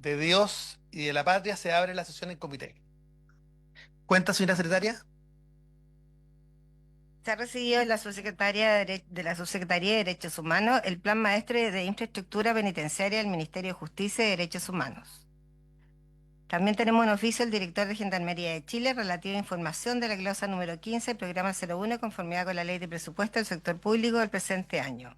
de Dios y de la patria, se abre la sesión en comité. ¿Cuenta, señora secretaria? Se ha recibido de la Subsecretaría de Derechos Humanos el Plan Maestre de Infraestructura Penitenciaria del Ministerio de Justicia y Derechos Humanos. También tenemos un oficio del director de Gendarmería de Chile relativo a información de la glosa número 15 del programa 01, conformidad con la ley de presupuesto del sector público del presente año.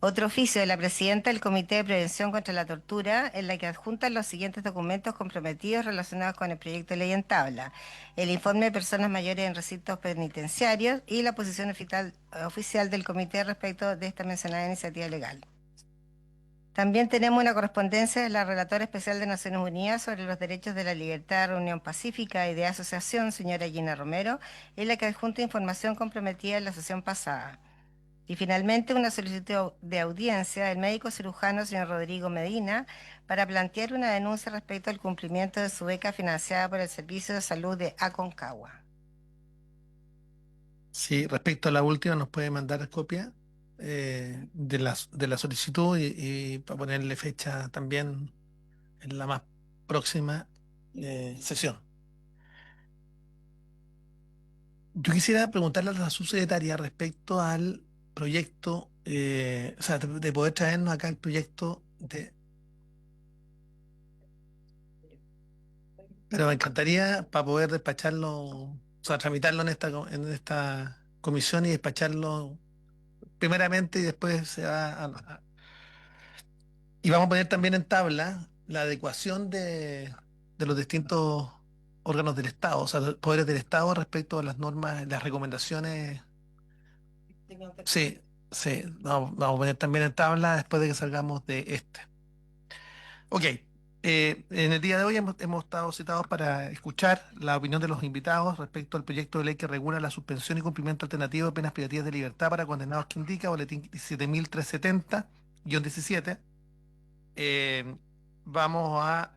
Otro oficio de la presidenta del Comité de Prevención contra la Tortura, en la que adjuntan los siguientes documentos comprometidos relacionados con el proyecto de ley en tabla: el informe de personas mayores en recintos penitenciarios y la posición oficial del comité respecto de esta mencionada iniciativa legal. También tenemos una correspondencia de la Relatora Especial de Naciones Unidas sobre los derechos de la libertad de reunión pacífica y de asociación, señora Gina Romero, en la que adjunta información comprometida en la sesión pasada. Y finalmente, una solicitud de audiencia del médico cirujano señor Rodrigo Medina para plantear una denuncia respecto al cumplimiento de su beca financiada por el Servicio de Salud de Aconcagua. Sí, respecto a la última, nos puede mandar copia de la solicitud y para ponerle fecha también en la más próxima sesión. Yo quisiera preguntarle a la subsecretaria respecto al proyecto, o sea, de poder traernos acá el proyecto de... Pero me encantaría para poder despacharlo, o sea, tramitarlo en esta comisión y despacharlo primeramente y después se va y vamos a poner también en tabla la adecuación de los distintos órganos del Estado, o sea, los poderes del Estado respecto a las normas, las recomendaciones. Sí, sí, vamos a poner también en tabla después de que salgamos de este. Ok, en el día de hoy hemos estado citados para escuchar la opinión de los invitados respecto al proyecto de ley que regula la suspensión y cumplimiento alternativo de penas privativas de libertad para condenados que indica boletín 17370-17. Eh, Vamos a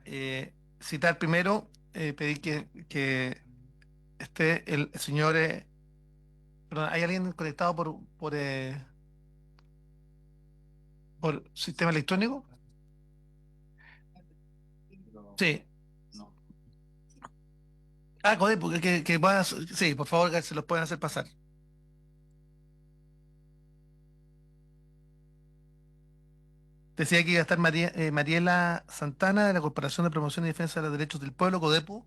citar primero, pedir que esté el señor... perdón, ¿hay alguien conectado por sistema electrónico? Sí. Ah, Codepo, que puedan, sí, por favor, que se los pueden hacer pasar. Decía que iba a estar Mariela Santana de la Corporación de Promoción y Defensa de los Derechos del Pueblo, Codepu.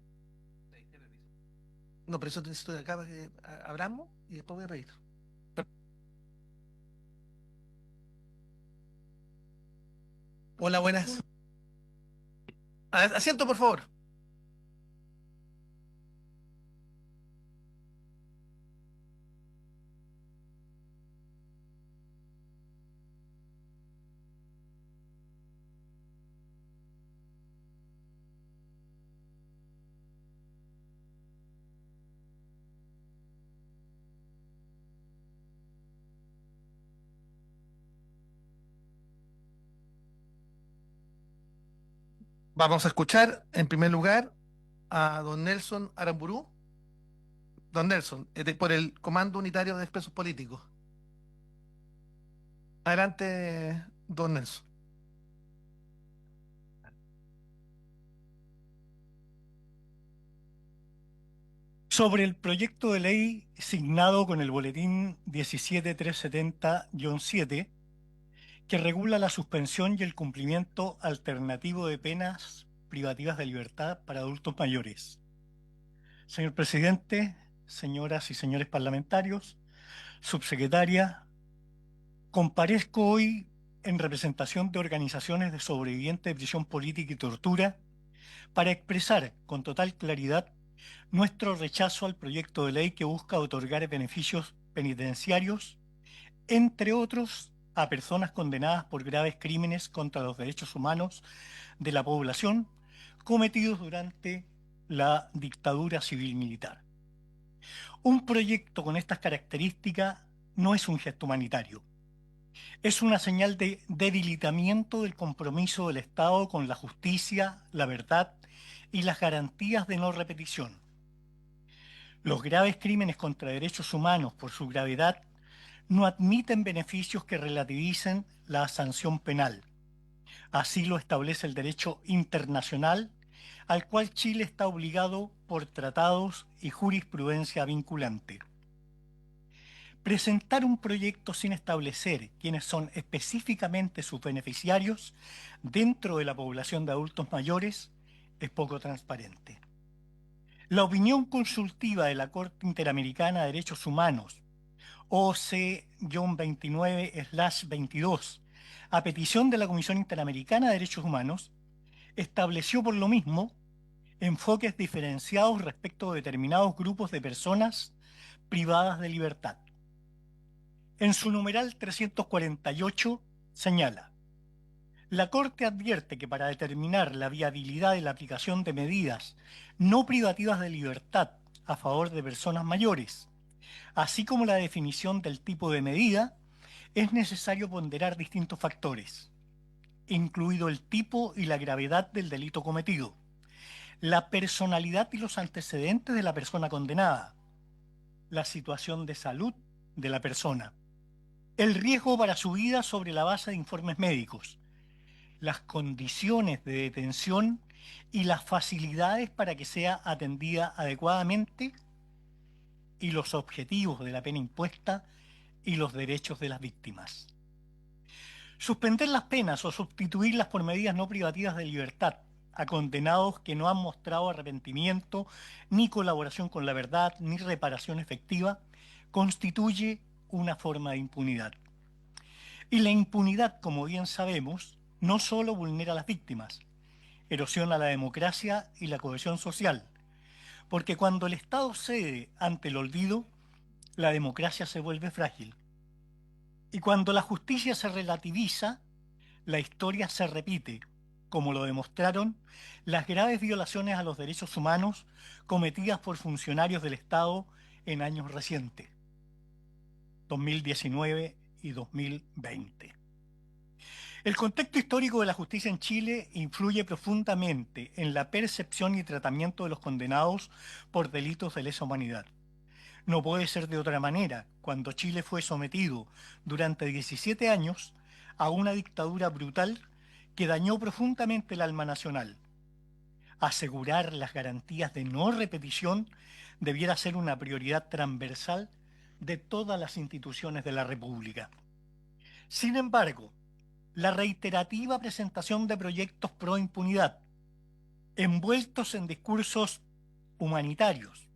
No, pero eso necesito de acá para que abramos y después voy a pedir. Per- Hola, buenas. Asiento, por favor. Vamos a escuchar, en primer lugar, a don Nelson Aramburú. Don Nelson, por el Comando Unitario de Expresos Políticos. Adelante, don Nelson. Sobre el proyecto de ley signado con el boletín 17370-7, que regula la suspensión y el cumplimiento alternativo de penas privativas de libertad para adultos mayores. Señor presidente, señoras y señores parlamentarios, subsecretaria, comparezco hoy en representación de organizaciones de sobrevivientes de prisión política y tortura para expresar con total claridad nuestro rechazo al proyecto de ley que busca otorgar beneficios penitenciarios, entre otros, a personas condenadas por graves crímenes contra los derechos humanos de la población cometidos durante la dictadura civil-militar. Un proyecto con estas características no es un gesto humanitario, es una señal de debilitamiento del compromiso del Estado con la justicia, la verdad y las garantías de no repetición. Los graves crímenes contra derechos humanos, por su gravedad, no admiten beneficios que relativicen la sanción penal. Así lo establece el derecho internacional, al cual Chile está obligado por tratados y jurisprudencia vinculante. Presentar un proyecto sin establecer quiénes son específicamente sus beneficiarios dentro de la población de adultos mayores es poco transparente. La opinión consultiva de la Corte Interamericana de Derechos Humanos, OC-29/22, a petición de la Comisión Interamericana de Derechos Humanos, estableció por lo mismo enfoques diferenciados respecto de determinados grupos de personas privadas de libertad. En su numeral 348 señala: la Corte advierte que para determinar la viabilidad de la aplicación de medidas no privativas de libertad a favor de personas mayores, así como la definición del tipo de medida, es necesario ponderar distintos factores, incluido el tipo y la gravedad del delito cometido, la personalidad y los antecedentes de la persona condenada, la situación de salud de la persona, el riesgo para su vida sobre la base de informes médicos, las condiciones de detención y las facilidades para que sea atendida adecuadamente, y los objetivos de la pena impuesta y los derechos de las víctimas. Suspender las penas o sustituirlas por medidas no privativas de libertad a condenados que no han mostrado arrepentimiento, ni colaboración con la verdad, ni reparación efectiva, constituye una forma de impunidad. Y la impunidad, como bien sabemos, no solo vulnera a las víctimas, erosiona la democracia y la cohesión social, porque cuando el Estado cede ante el olvido, la democracia se vuelve frágil. Y cuando la justicia se relativiza, la historia se repite, como lo demostraron las graves violaciones a los derechos humanos cometidas por funcionarios del Estado en años recientes, 2019 y 2020. El contexto histórico de la justicia en Chile influye profundamente en la percepción y tratamiento de los condenados por delitos de lesa humanidad. No puede ser de otra manera cuando Chile fue sometido durante 17 años a una dictadura brutal que dañó profundamente el alma nacional. Asegurar las garantías de no repetición debiera ser una prioridad transversal de todas las instituciones de la República. Sin embargo, la reiterativa presentación de proyectos pro impunidad, envueltos en discursos humanitarios,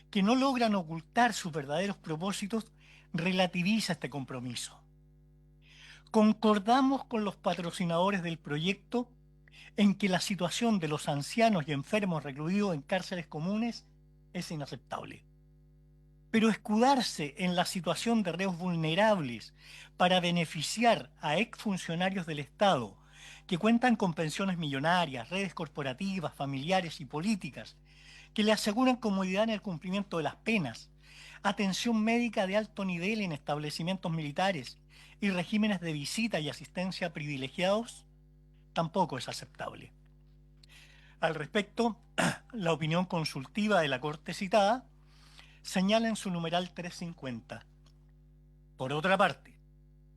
que no logran ocultar sus verdaderos propósitos, relativiza este compromiso. Concordamos con los patrocinadores del proyecto en que la situación de los ancianos y enfermos recluidos en cárceles comunes es inaceptable. Pero escudarse en la situación de reos vulnerables para beneficiar a exfuncionarios del Estado que cuentan con pensiones millonarias, redes corporativas, familiares y políticas, que le aseguran comodidad en el cumplimiento de las penas, atención médica de alto nivel en establecimientos militares y regímenes de visita y asistencia privilegiados, tampoco es aceptable. Al respecto, la opinión consultiva de la Corte citada señala en su numeral 350. Por otra parte,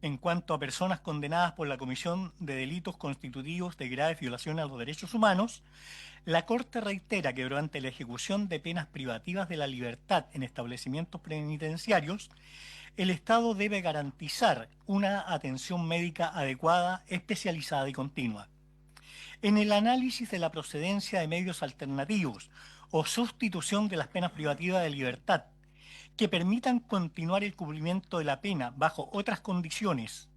en cuanto a personas condenadas por la comisión de delitos constitutivos de graves violaciones a los derechos humanos, la Corte reitera que durante la ejecución de penas privativas de la libertad en establecimientos penitenciarios, el Estado debe garantizar una atención médica adecuada, especializada y continua. En el análisis de la procedencia de medios alternativos o sustitución de las penas privativas de libertad que permitan continuar el cumplimiento de la pena bajo otras condiciones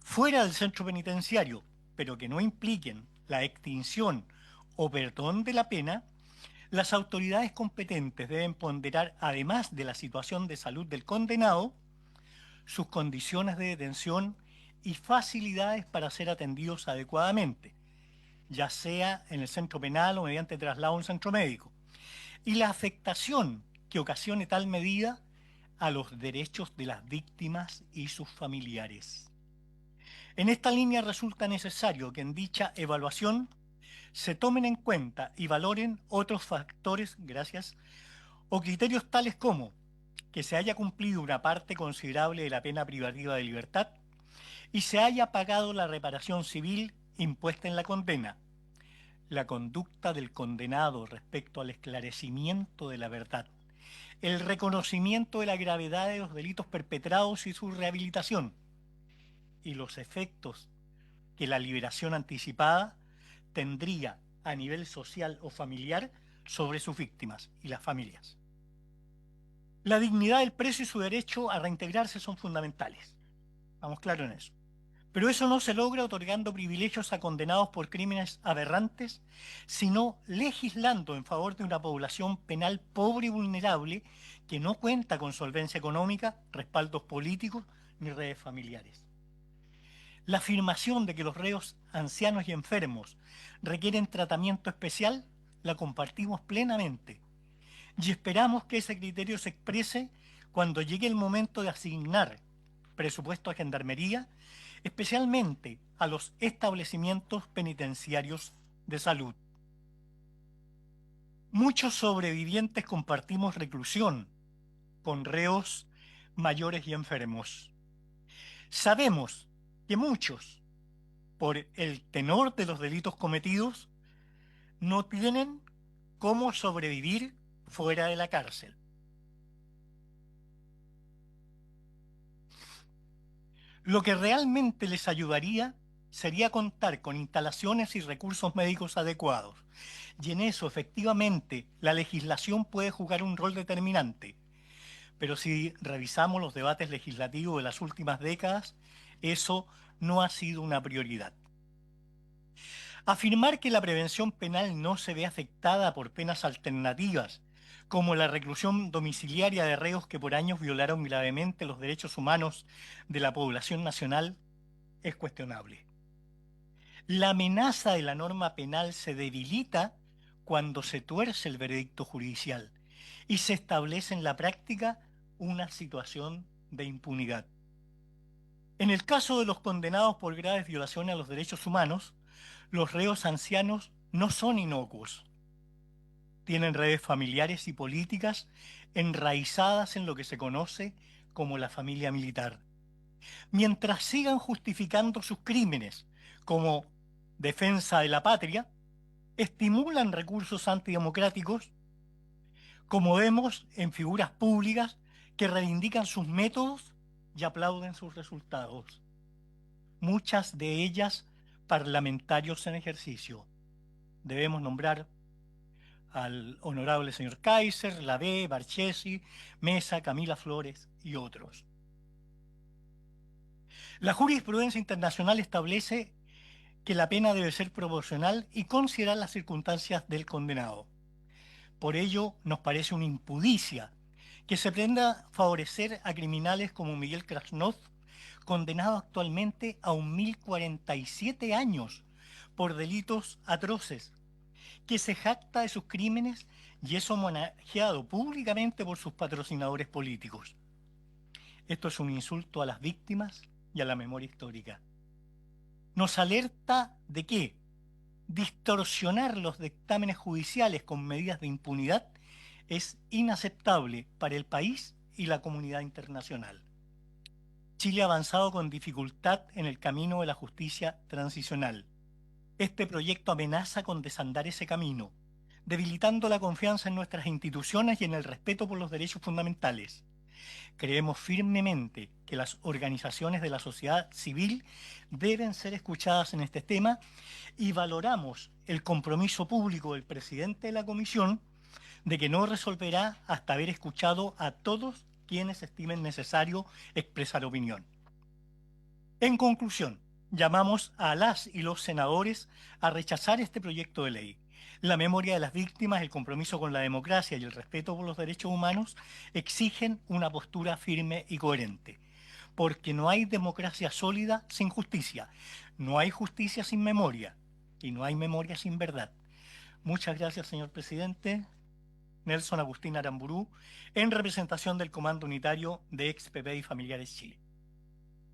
fuera del centro penitenciario, pero que no impliquen la extinción o perdón de la pena, las autoridades competentes deben ponderar, además de la situación de salud del condenado, sus condiciones de detención y facilidades para ser atendidos adecuadamente, ya sea en el centro penal o mediante traslado a un centro médico, y la afectación que ocasione tal medida a los derechos de las víctimas y sus familiares. En esta línea resulta necesario que en dicha evaluación se tomen en cuenta y valoren otros factores, o criterios tales como que se haya cumplido una parte considerable de la pena privativa de libertad y se haya pagado la reparación civil impuesta en la condena, la conducta del condenado respecto al esclarecimiento de la verdad, el reconocimiento de la gravedad de los delitos perpetrados y su rehabilitación, y los efectos que la liberación anticipada tendría a nivel social o familiar sobre sus víctimas y las familias. La dignidad del preso y su derecho a reintegrarse son fundamentales. Vamos claro en eso. Pero eso no se logra otorgando privilegios a condenados por crímenes aberrantes, sino legislando en favor de una población penal pobre y vulnerable que no cuenta con solvencia económica, respaldos políticos ni redes familiares. La afirmación de que los reos ancianos y enfermos requieren tratamiento especial la compartimos plenamente y esperamos que ese criterio se exprese cuando llegue el momento de asignar presupuesto a Gendarmería, especialmente a los establecimientos penitenciarios de salud. Muchos sobrevivientes compartimos reclusión con reos mayores y enfermos. Sabemos que muchos, por el tenor de los delitos cometidos, no tienen cómo sobrevivir fuera de la cárcel. Lo que realmente les ayudaría sería contar con instalaciones y recursos médicos adecuados. Y en eso, efectivamente, la legislación puede jugar un rol determinante. Pero si revisamos los debates legislativos de las últimas décadas, eso no ha sido una prioridad. Afirmar que la prevención penal no se ve afectada por penas alternativas, como la reclusión domiciliaria de reos que por años violaron gravemente los derechos humanos de la población nacional, es cuestionable. La amenaza de la norma penal se debilita cuando se tuerce el veredicto judicial y se establece en la práctica una situación de impunidad. En el caso de los condenados por graves violaciones a los derechos humanos, los reos ancianos no son inocuos. Tienen redes familiares y políticas enraizadas en lo que se conoce como la familia militar. Mientras sigan justificando sus crímenes como defensa de la patria, estimulan recursos antidemocráticos, como vemos en figuras públicas que reivindican sus métodos y aplauden sus resultados. Muchas de ellas parlamentarios en ejercicio. Debemos nombrar al honorable señor Kaiser, Lavé, Barchesi, Mesa, Camila Flores y otros. La jurisprudencia internacional establece que la pena debe ser proporcional y considerar las circunstancias del condenado. Por ello, nos parece una impudicia que se pretenda favorecer a criminales como Miguel Krasnov, condenado actualmente a 1047 años por delitos atroces, que se jacta de sus crímenes y es homenajeado públicamente por sus patrocinadores políticos. Esto es un insulto a las víctimas y a la memoria histórica. Nos alerta de que distorsionar los dictámenes judiciales con medidas de impunidad es inaceptable para el país y la comunidad internacional. Chile ha avanzado con dificultad en el camino de la justicia transicional. Este proyecto amenaza con desandar ese camino, debilitando la confianza en nuestras instituciones y en el respeto por los derechos fundamentales. Creemos firmemente que las organizaciones de la sociedad civil deben ser escuchadas en este tema y valoramos el compromiso público del presidente de la Comisión de que no resolverá hasta haber escuchado a todos quienes estimen necesario expresar opinión. En conclusión, llamamos a las y los senadores a rechazar este proyecto de ley. La memoria de las víctimas, el compromiso con la democracia y el respeto por los derechos humanos exigen una postura firme y coherente, porque no hay democracia sólida sin justicia, no hay justicia sin memoria y no hay memoria sin verdad. Muchas gracias, señor presidente. Nelson Agustín Aramburú, en representación del Comando Unitario de ex-PP y Familiares Chile.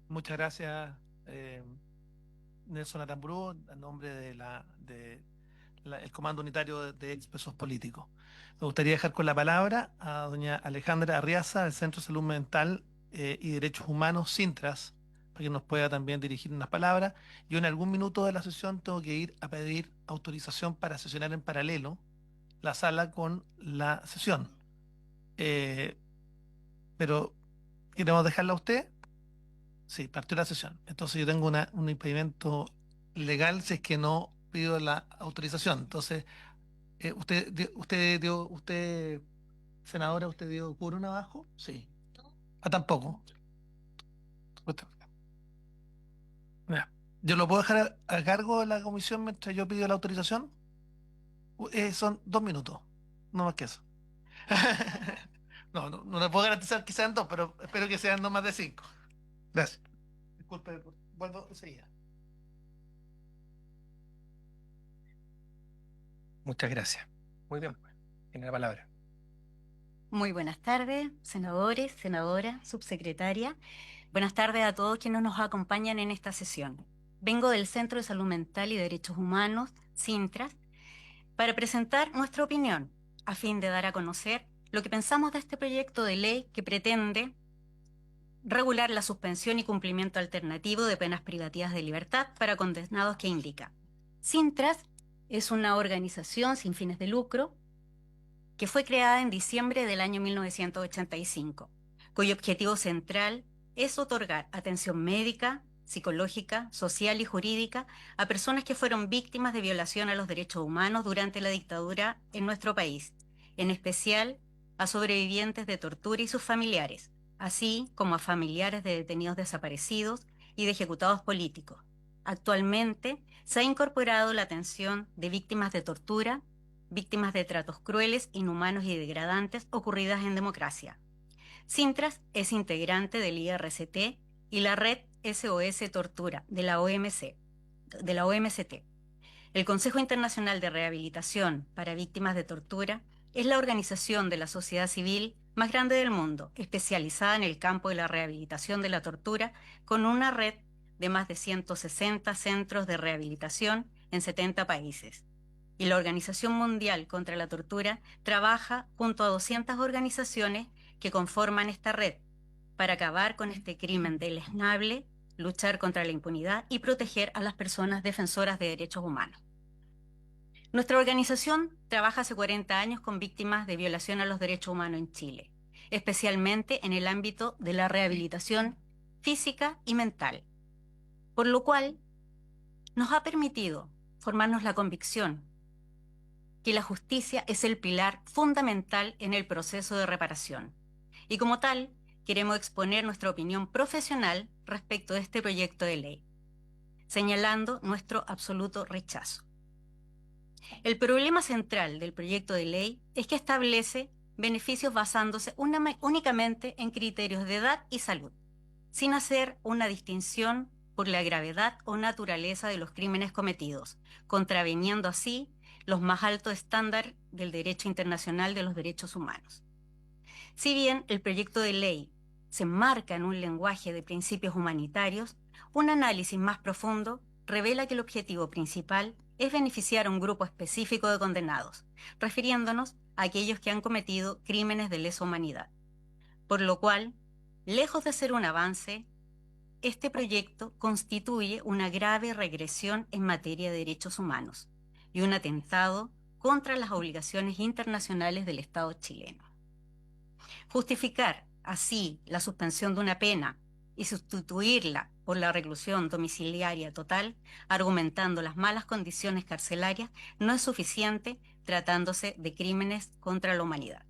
Muchas gracias, Nelson Aramburú, en nombre de el Comando Unitario de Expresos Políticos. Me gustaría dejar con la palabra a doña Alejandra Arriaza, del Centro de Salud Mental y Derechos Humanos, Sintras, para que nos pueda también dirigir unas palabras. Yo en algún minuto de la sesión tengo que ir a pedir autorización para sesionar en paralelo la sala con la sesión. Eh, pero, ¿queremos dejarla a usted? Sí, partió la sesión. Entonces yo tengo un impedimento legal si es que no pido la autorización. Entonces, senadora, ¿usted dio quórum abajo? Sí. Ah, tampoco. Ya. ¿Yo lo puedo dejar a cargo de la comisión mientras yo pido la autorización? Son 2 minutos, no más que eso. No le puedo garantizar que sean 2, pero espero que sean no más de 5. Gracias. Disculpe, vuelvo enseguida. Muchas gracias. Muy bien, tiene la palabra. Muy buenas tardes, senadores, senadora, subsecretaria. Buenas tardes a todos quienes nos acompañan en esta sesión. Vengo del Centro de Salud Mental y Derechos Humanos, CINTRAS, para presentar nuestra opinión, a fin de dar a conocer lo que pensamos de este proyecto de ley que pretende regular la suspensión y cumplimiento alternativo de penas privativas de libertad para condenados que indica. CINTRAS es una organización sin fines de lucro que fue creada en diciembre del año 1985, cuyo objetivo central es otorgar atención médica, psicológica, social y jurídica a personas que fueron víctimas de violación a los derechos humanos durante la dictadura en nuestro país, en especial a sobrevivientes de tortura y sus familiares, así como a familiares de detenidos desaparecidos y de ejecutados políticos. Actualmente se ha incorporado la atención de víctimas de tortura, víctimas de tratos crueles, inhumanos y degradantes ocurridas en democracia. CINTRAS es integrante del IRCT y la red SOS Tortura de la OMCT. El Consejo Internacional de Rehabilitación para Víctimas de Tortura es la organización de la sociedad civil más grande del mundo, especializada en el campo de la rehabilitación de la tortura, con una red de más de 160 centros de rehabilitación en 70 países. Y la Organización Mundial contra la Tortura trabaja junto a 200 organizaciones que conforman esta red para acabar con este crimen deleznable, luchar contra la impunidad y proteger a las personas defensoras de derechos humanos. Nuestra organización trabaja hace 40 años con víctimas de violación a los derechos humanos en Chile, especialmente en el ámbito de la rehabilitación física y mental, por lo cual nos ha permitido formarnos la convicción que la justicia es el pilar fundamental en el proceso de reparación. Y como tal, queremos exponer nuestra opinión profesional respecto de este proyecto de ley, señalando nuestro absoluto rechazo. El problema central del proyecto de ley es que establece beneficios basándose únicamente en criterios de edad y salud, sin hacer una distinción por la gravedad o naturaleza de los crímenes cometidos, contraviniendo así los más altos estándares del derecho internacional de los derechos humanos. Si bien el proyecto de ley se enmarca en un lenguaje de principios humanitarios, un análisis más profundo revela que el objetivo principal es beneficiar a un grupo específico de condenados, refiriéndonos a aquellos que han cometido crímenes de lesa humanidad. Por lo cual, lejos de ser un avance, este proyecto constituye una grave regresión en materia de derechos humanos y un atentado contra las obligaciones internacionales del Estado chileno. Justificar así la suspensión de una pena y sustituirla por la reclusión domiciliaria total, argumentando las malas condiciones carcelarias, no es suficiente tratándose de crímenes contra la humanidad.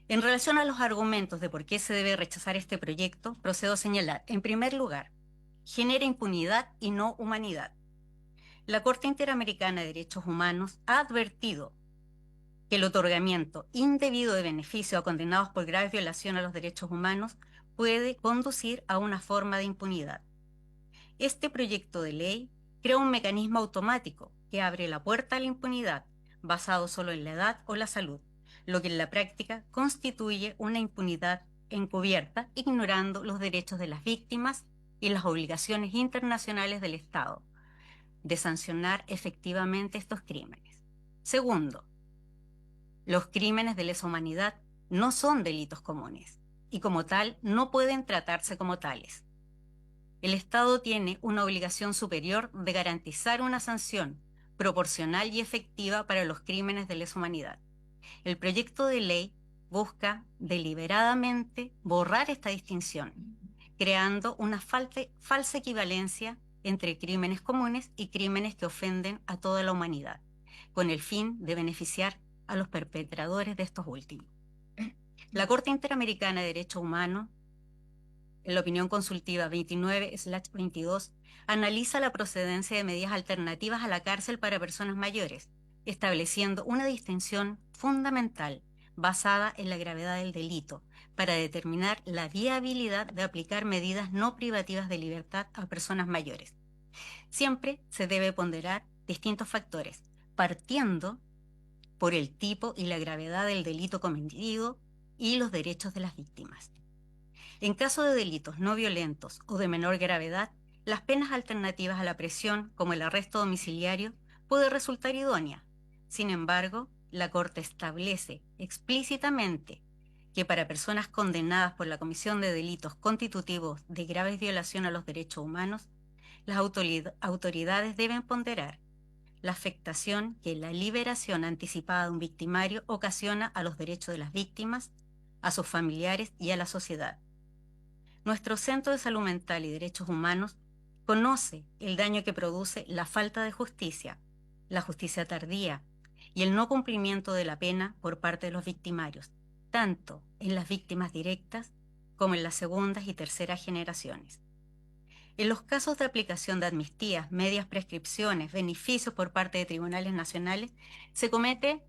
En relación a los argumentos de por qué se debe rechazar este proyecto, procedo a señalar, en primer lugar, genera impunidad y no humanidad. La Corte Interamericana de Derechos Humanos ha advertido que el otorgamiento indebido de beneficio a condenados por graves violaciones a los derechos humanos puede conducir a una forma de impunidad. Este proyecto de ley crea un mecanismo automático que abre la puerta a la impunidad, basado solo en la edad o la salud, lo que en la práctica constituye una impunidad encubierta, ignorando los derechos de las víctimas y las obligaciones internacionales del Estado de sancionar efectivamente estos crímenes. Segundo, los crímenes de lesa humanidad no son delitos comunes y como tal no pueden tratarse como tales. El Estado tiene una obligación superior de garantizar una sanción proporcional y efectiva para los crímenes de lesa humanidad. El proyecto de ley busca deliberadamente borrar esta distinción, creando una falsa equivalencia entre crímenes comunes y crímenes que ofenden a toda la humanidad, con el fin de beneficiar a los perpetradores de estos últimos. La Corte Interamericana de Derechos Humanos, en la opinión consultiva 29/22, analiza la procedencia de medidas alternativas a la cárcel para personas mayores, estableciendo una distinción fundamental basada en la gravedad del delito para determinar la viabilidad de aplicar medidas no privativas de libertad a personas mayores. Siempre se debe ponderar distintos factores, partiendo por el tipo y la gravedad del delito cometido y los derechos de las víctimas. En caso de delitos no violentos o de menor gravedad, las penas alternativas a la prisión, como el arresto domiciliario, puede resultar idónea. Sin embargo, la Corte establece explícitamente que para personas condenadas por la comisión de delitos constitutivos de graves violaciones a los derechos humanos, las autoridades deben ponderar la afectación que la liberación anticipada de un victimario ocasiona a los derechos de las víctimas, a sus familiares y a la sociedad. Nuestro Centro de Salud Mental y Derechos Humanos conoce el daño que produce la falta de justicia, la justicia tardía y el no cumplimiento de la pena por parte de los victimarios, tanto en las víctimas directas como en las segundas y terceras generaciones. En los casos de aplicación de amnistías, medias prescripciones, beneficios por parte de tribunales nacionales, se comete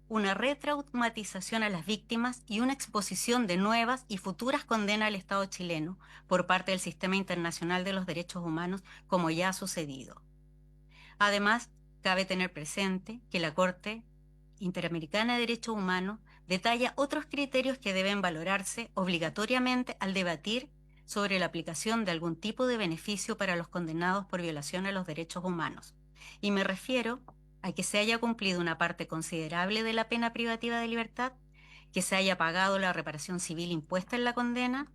una retraumatización a las víctimas y una exposición de nuevas y futuras condenas al Estado chileno por parte del Sistema Internacional de los Derechos Humanos, como ya ha sucedido. Además, cabe tener presente que la Corte Interamericana de Derechos Humanos detalla otros criterios que deben valorarse obligatoriamente al debatir sobre la aplicación de algún tipo de beneficio para los condenados por violación a los derechos humanos. Y me refiero a que se haya cumplido una parte considerable de la pena privativa de libertad, que se haya pagado la reparación civil impuesta en la condena,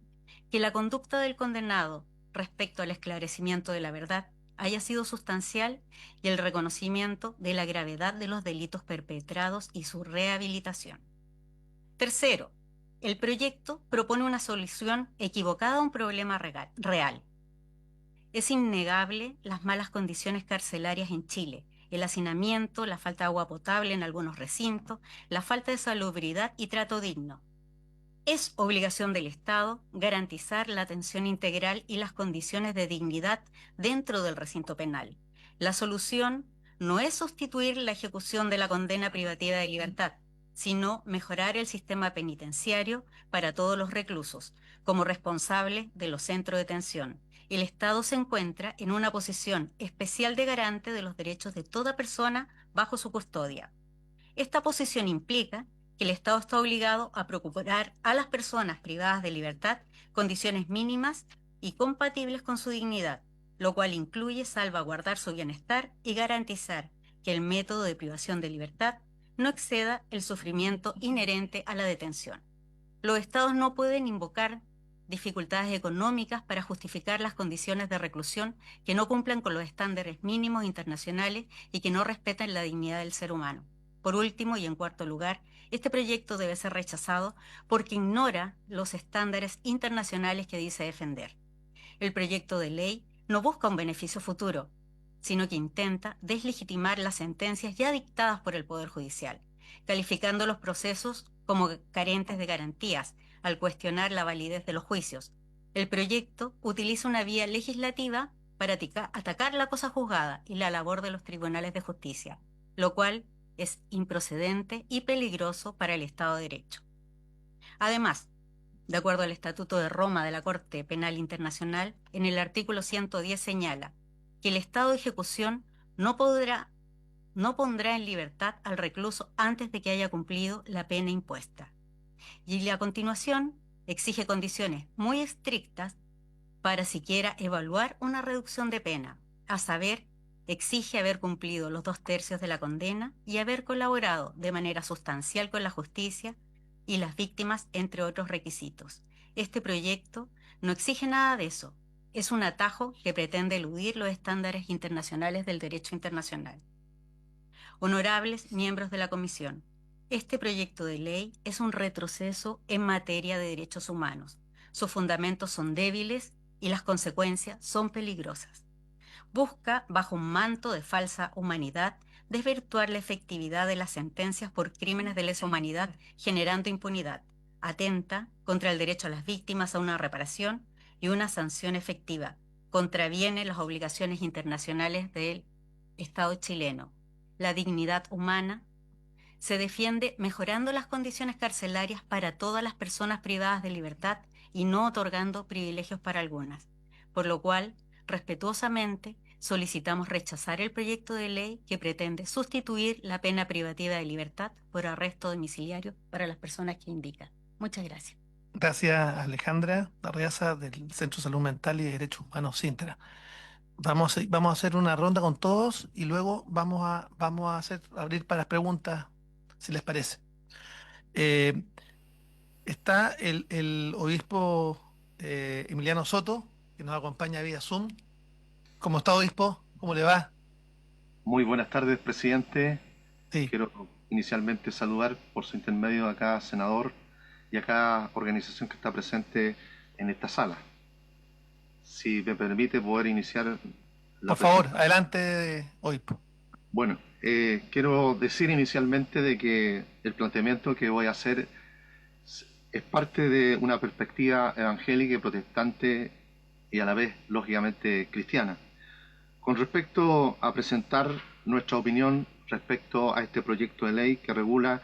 que la conducta del condenado respecto al esclarecimiento de la verdad haya sido sustancial y el reconocimiento de la gravedad de los delitos perpetrados y su rehabilitación. Tercero, el proyecto propone una solución equivocada a un problema real. Es innegable las malas condiciones carcelarias en Chile, el hacinamiento, la falta de agua potable en algunos recintos, la falta de salubridad y trato digno. Es obligación del Estado garantizar la atención integral y las condiciones de dignidad dentro del recinto penal. La solución no es sustituir la ejecución de la condena privativa de libertad, sino mejorar el sistema penitenciario para todos los reclusos, como responsable de los centros de detención. El Estado se encuentra en una posición especial de garante de los derechos de toda persona bajo su custodia. Esta posición implica que el Estado está obligado a procurar a las personas privadas de libertad condiciones mínimas y compatibles con su dignidad, lo cual incluye salvaguardar su bienestar y garantizar que el método de privación de libertad no exceda el sufrimiento inherente a la detención. Los Estados no pueden invocar dificultades económicas para justificar las condiciones de reclusión que no cumplan con los estándares mínimos internacionales y que no respeten la dignidad del ser humano. Por último, y en cuarto lugar, este proyecto debe ser rechazado porque ignora los estándares internacionales que dice defender. El proyecto de ley no busca un beneficio futuro, sino que intenta deslegitimar las sentencias ya dictadas por el Poder Judicial, calificando los procesos como carentes de garantías al cuestionar la validez de los juicios. El proyecto utiliza una vía legislativa para atacar la cosa juzgada y la labor de los tribunales de justicia, lo cual es improcedente y peligroso para el Estado de Derecho. Además, de acuerdo al Estatuto de Roma de la Corte Penal Internacional, en el artículo 110 señala que el Estado de ejecución no pondrá en libertad al recluso antes de que haya cumplido la pena impuesta. Y a continuación exige condiciones muy estrictas para siquiera evaluar una reducción de pena, a saber, exige haber cumplido los 2/3 de la condena y haber colaborado de manera sustancial con la justicia y las víctimas, entre otros requisitos. Este proyecto no exige nada de eso, Es un atajo que pretende eludir los estándares internacionales del derecho internacional. Honorables miembros de la Comisión, este proyecto de ley es un retroceso en materia de derechos humanos. Sus fundamentos son débiles y las consecuencias son peligrosas. Busca, bajo un manto de falsa humanidad, desvirtuar la efectividad de las sentencias por crímenes de lesa humanidad, generando impunidad. Atenta contra el derecho a las víctimas a una reparación y una sanción efectiva. Contraviene las obligaciones internacionales del Estado chileno. La dignidad humana se defiende mejorando las condiciones carcelarias para todas las personas privadas de libertad y no otorgando privilegios para algunas, por lo cual, respetuosamente, solicitamos rechazar el proyecto de ley que pretende sustituir la pena privativa de libertad por arresto domiciliario para las personas que indica. Muchas gracias. Gracias, Alejandra Arreaza, del Centro de Salud Mental y Derechos Humanos Sintra. Vamos a hacer una ronda con todos y luego vamos a abrir para preguntas, si les parece. Eh, Está el obispo Emiliano Soto, que nos acompaña vía Zoom. ¿Cómo está, obispo? ¿Cómo le va? Muy buenas tardes, presidente. Sí, Quiero inicialmente saludar por su intermedio a cada senador y a cada organización que está presente en esta sala. Si me permite poder iniciar la por favor, presentación. adelante, obispo. Bueno, quiero decir inicialmente de que el planteamiento que voy a hacer es parte de una perspectiva evangélica y protestante y a la vez, lógicamente, cristiana. Con respecto a presentar nuestra opinión respecto a este proyecto de ley que regula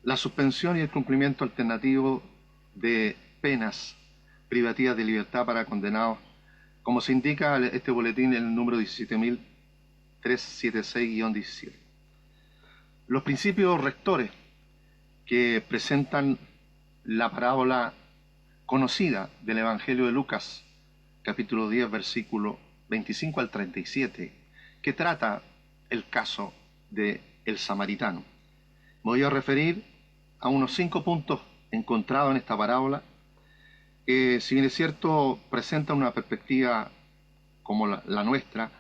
la suspensión y el cumplimiento alternativo de penas privativas de libertad para condenados, como se indica en este boletín, el número 17.376-17. Los principios rectores que presentan la parábola conocida del Evangelio de Lucas, capítulo 10, versículo 25 al 37, que trata el caso del samaritano. Me voy a referir a unos 5 puntos encontrados en esta parábola, que si bien es cierto, presentan una perspectiva como la nuestra,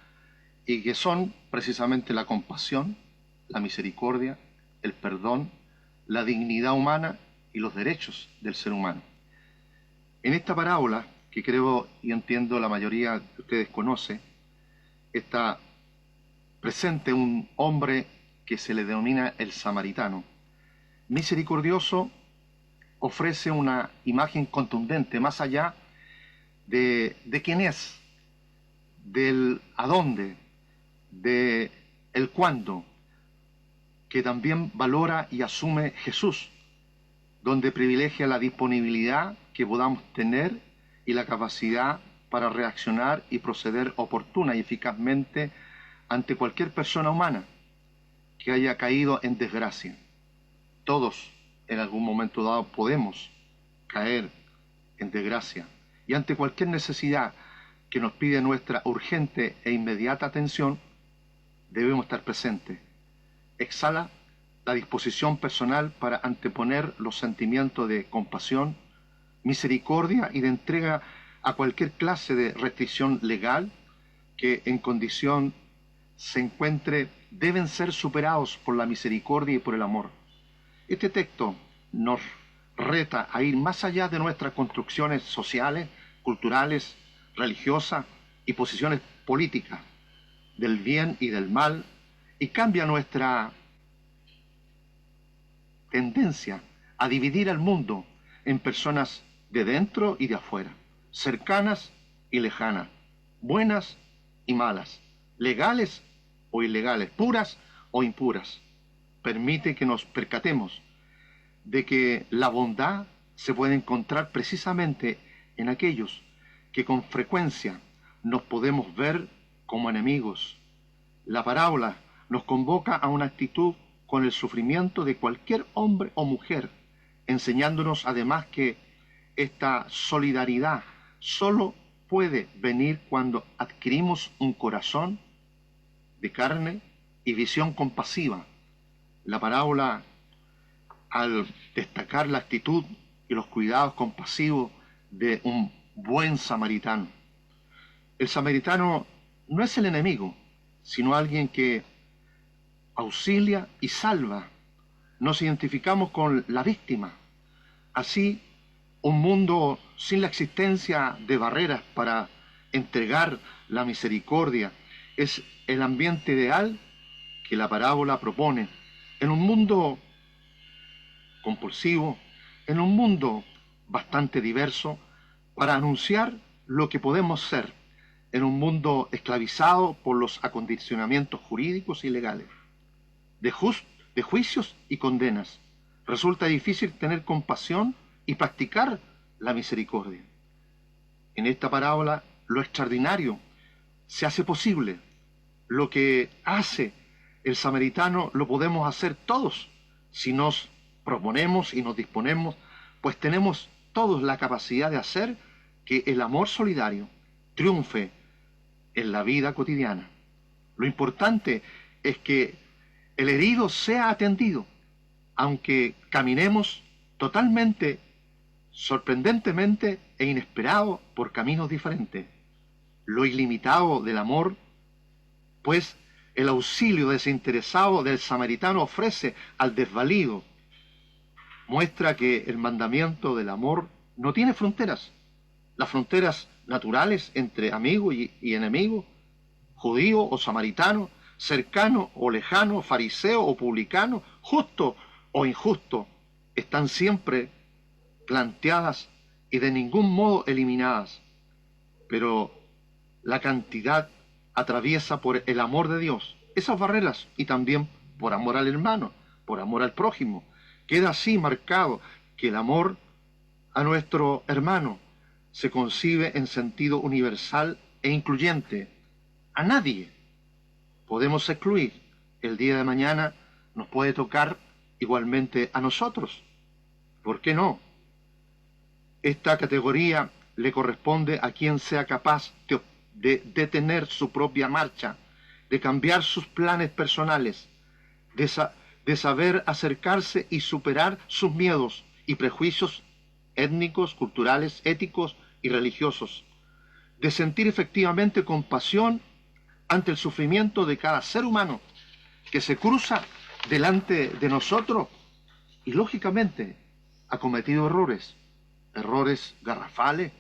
y que son precisamente la compasión, la misericordia, el perdón, la dignidad humana y los derechos del ser humano. En esta parábola, que creo y entiendo la mayoría de ustedes conoce, está presente un hombre que se le denomina el samaritano. Misericordioso, ofrece una imagen contundente más allá de quién es, del a dónde, de el cuándo, que también valora y asume Jesús, donde privilegia la disponibilidad que podamos tener y la capacidad para reaccionar y proceder oportuna y eficazmente ante cualquier persona humana que haya caído en desgracia. Todos en algún momento dado podemos caer en desgracia y ante cualquier necesidad que nos pide nuestra urgente e inmediata atención, debemos estar presentes. Exhala la disposición personal para anteponer los sentimientos de compasión, misericordia y de entrega a cualquier clase de restricción legal que en condición se encuentre, deben ser superados por la misericordia y por el amor. Este texto nos reta a ir más allá de nuestras construcciones sociales, culturales, religiosas y posiciones políticas, del bien y del mal, y cambia nuestra tendencia a dividir al mundo en personas de dentro y de afuera, cercanas y lejanas, buenas y malas, legales o ilegales, puras o impuras. Permite que nos percatemos de que la bondad se puede encontrar precisamente en aquellos que con frecuencia nos podemos ver como enemigos. La parábola nos convoca a una actitud con el sufrimiento de cualquier hombre o mujer, enseñándonos además que esta solidaridad solo puede venir cuando adquirimos un corazón de carne y visión compasiva. La parábola, al destacar la actitud y los cuidados compasivos de un buen samaritano, el samaritano no es el enemigo, sino alguien que auxilia y salva. Nos identificamos con la víctima. Así, un mundo sin la existencia de barreras para entregar la misericordia es el ambiente ideal que la parábola propone. En un mundo compulsivo, en un mundo bastante diverso, para anunciar lo que podemos ser, en un mundo esclavizado por los acondicionamientos jurídicos y legales, de juicios y condenas. Resulta difícil tener compasión y practicar la misericordia. En esta parábola, lo extraordinario se hace posible. Lo que hace el samaritano lo podemos hacer todos si nos proponemos y nos disponemos, pues tenemos todos la capacidad de hacer que el amor solidario triunfe en la vida cotidiana. Lo importante es que el herido sea atendido, aunque caminemos totalmente, sorprendentemente e inesperado por caminos diferentes. Lo ilimitado del amor, pues el auxilio desinteresado del samaritano ofrece al desvalido, muestra que el mandamiento del amor no tiene fronteras. Las fronteras naturales entre amigo y enemigo, judío o samaritano, cercano o lejano, fariseo o publicano, justo o injusto, están siempre planteadas y de ningún modo eliminadas. Pero la cantidad atraviesa por el amor de Dios esas barreras y también por amor al hermano, por amor al prójimo. Queda así marcado que el amor a nuestro hermano se concibe en sentido universal e incluyente. A nadie podemos excluir. El día de mañana nos puede tocar igualmente a nosotros. ¿Por qué no? Esta categoría le corresponde a quien sea capaz de detener su propia marcha, de cambiar sus planes personales, de saber acercarse y superar sus miedos y prejuicios étnicos, culturales, éticos y religiosos, de sentir efectivamente compasión ante el sufrimiento de cada ser humano que se cruza delante de nosotros y lógicamente ha cometido errores garrafales,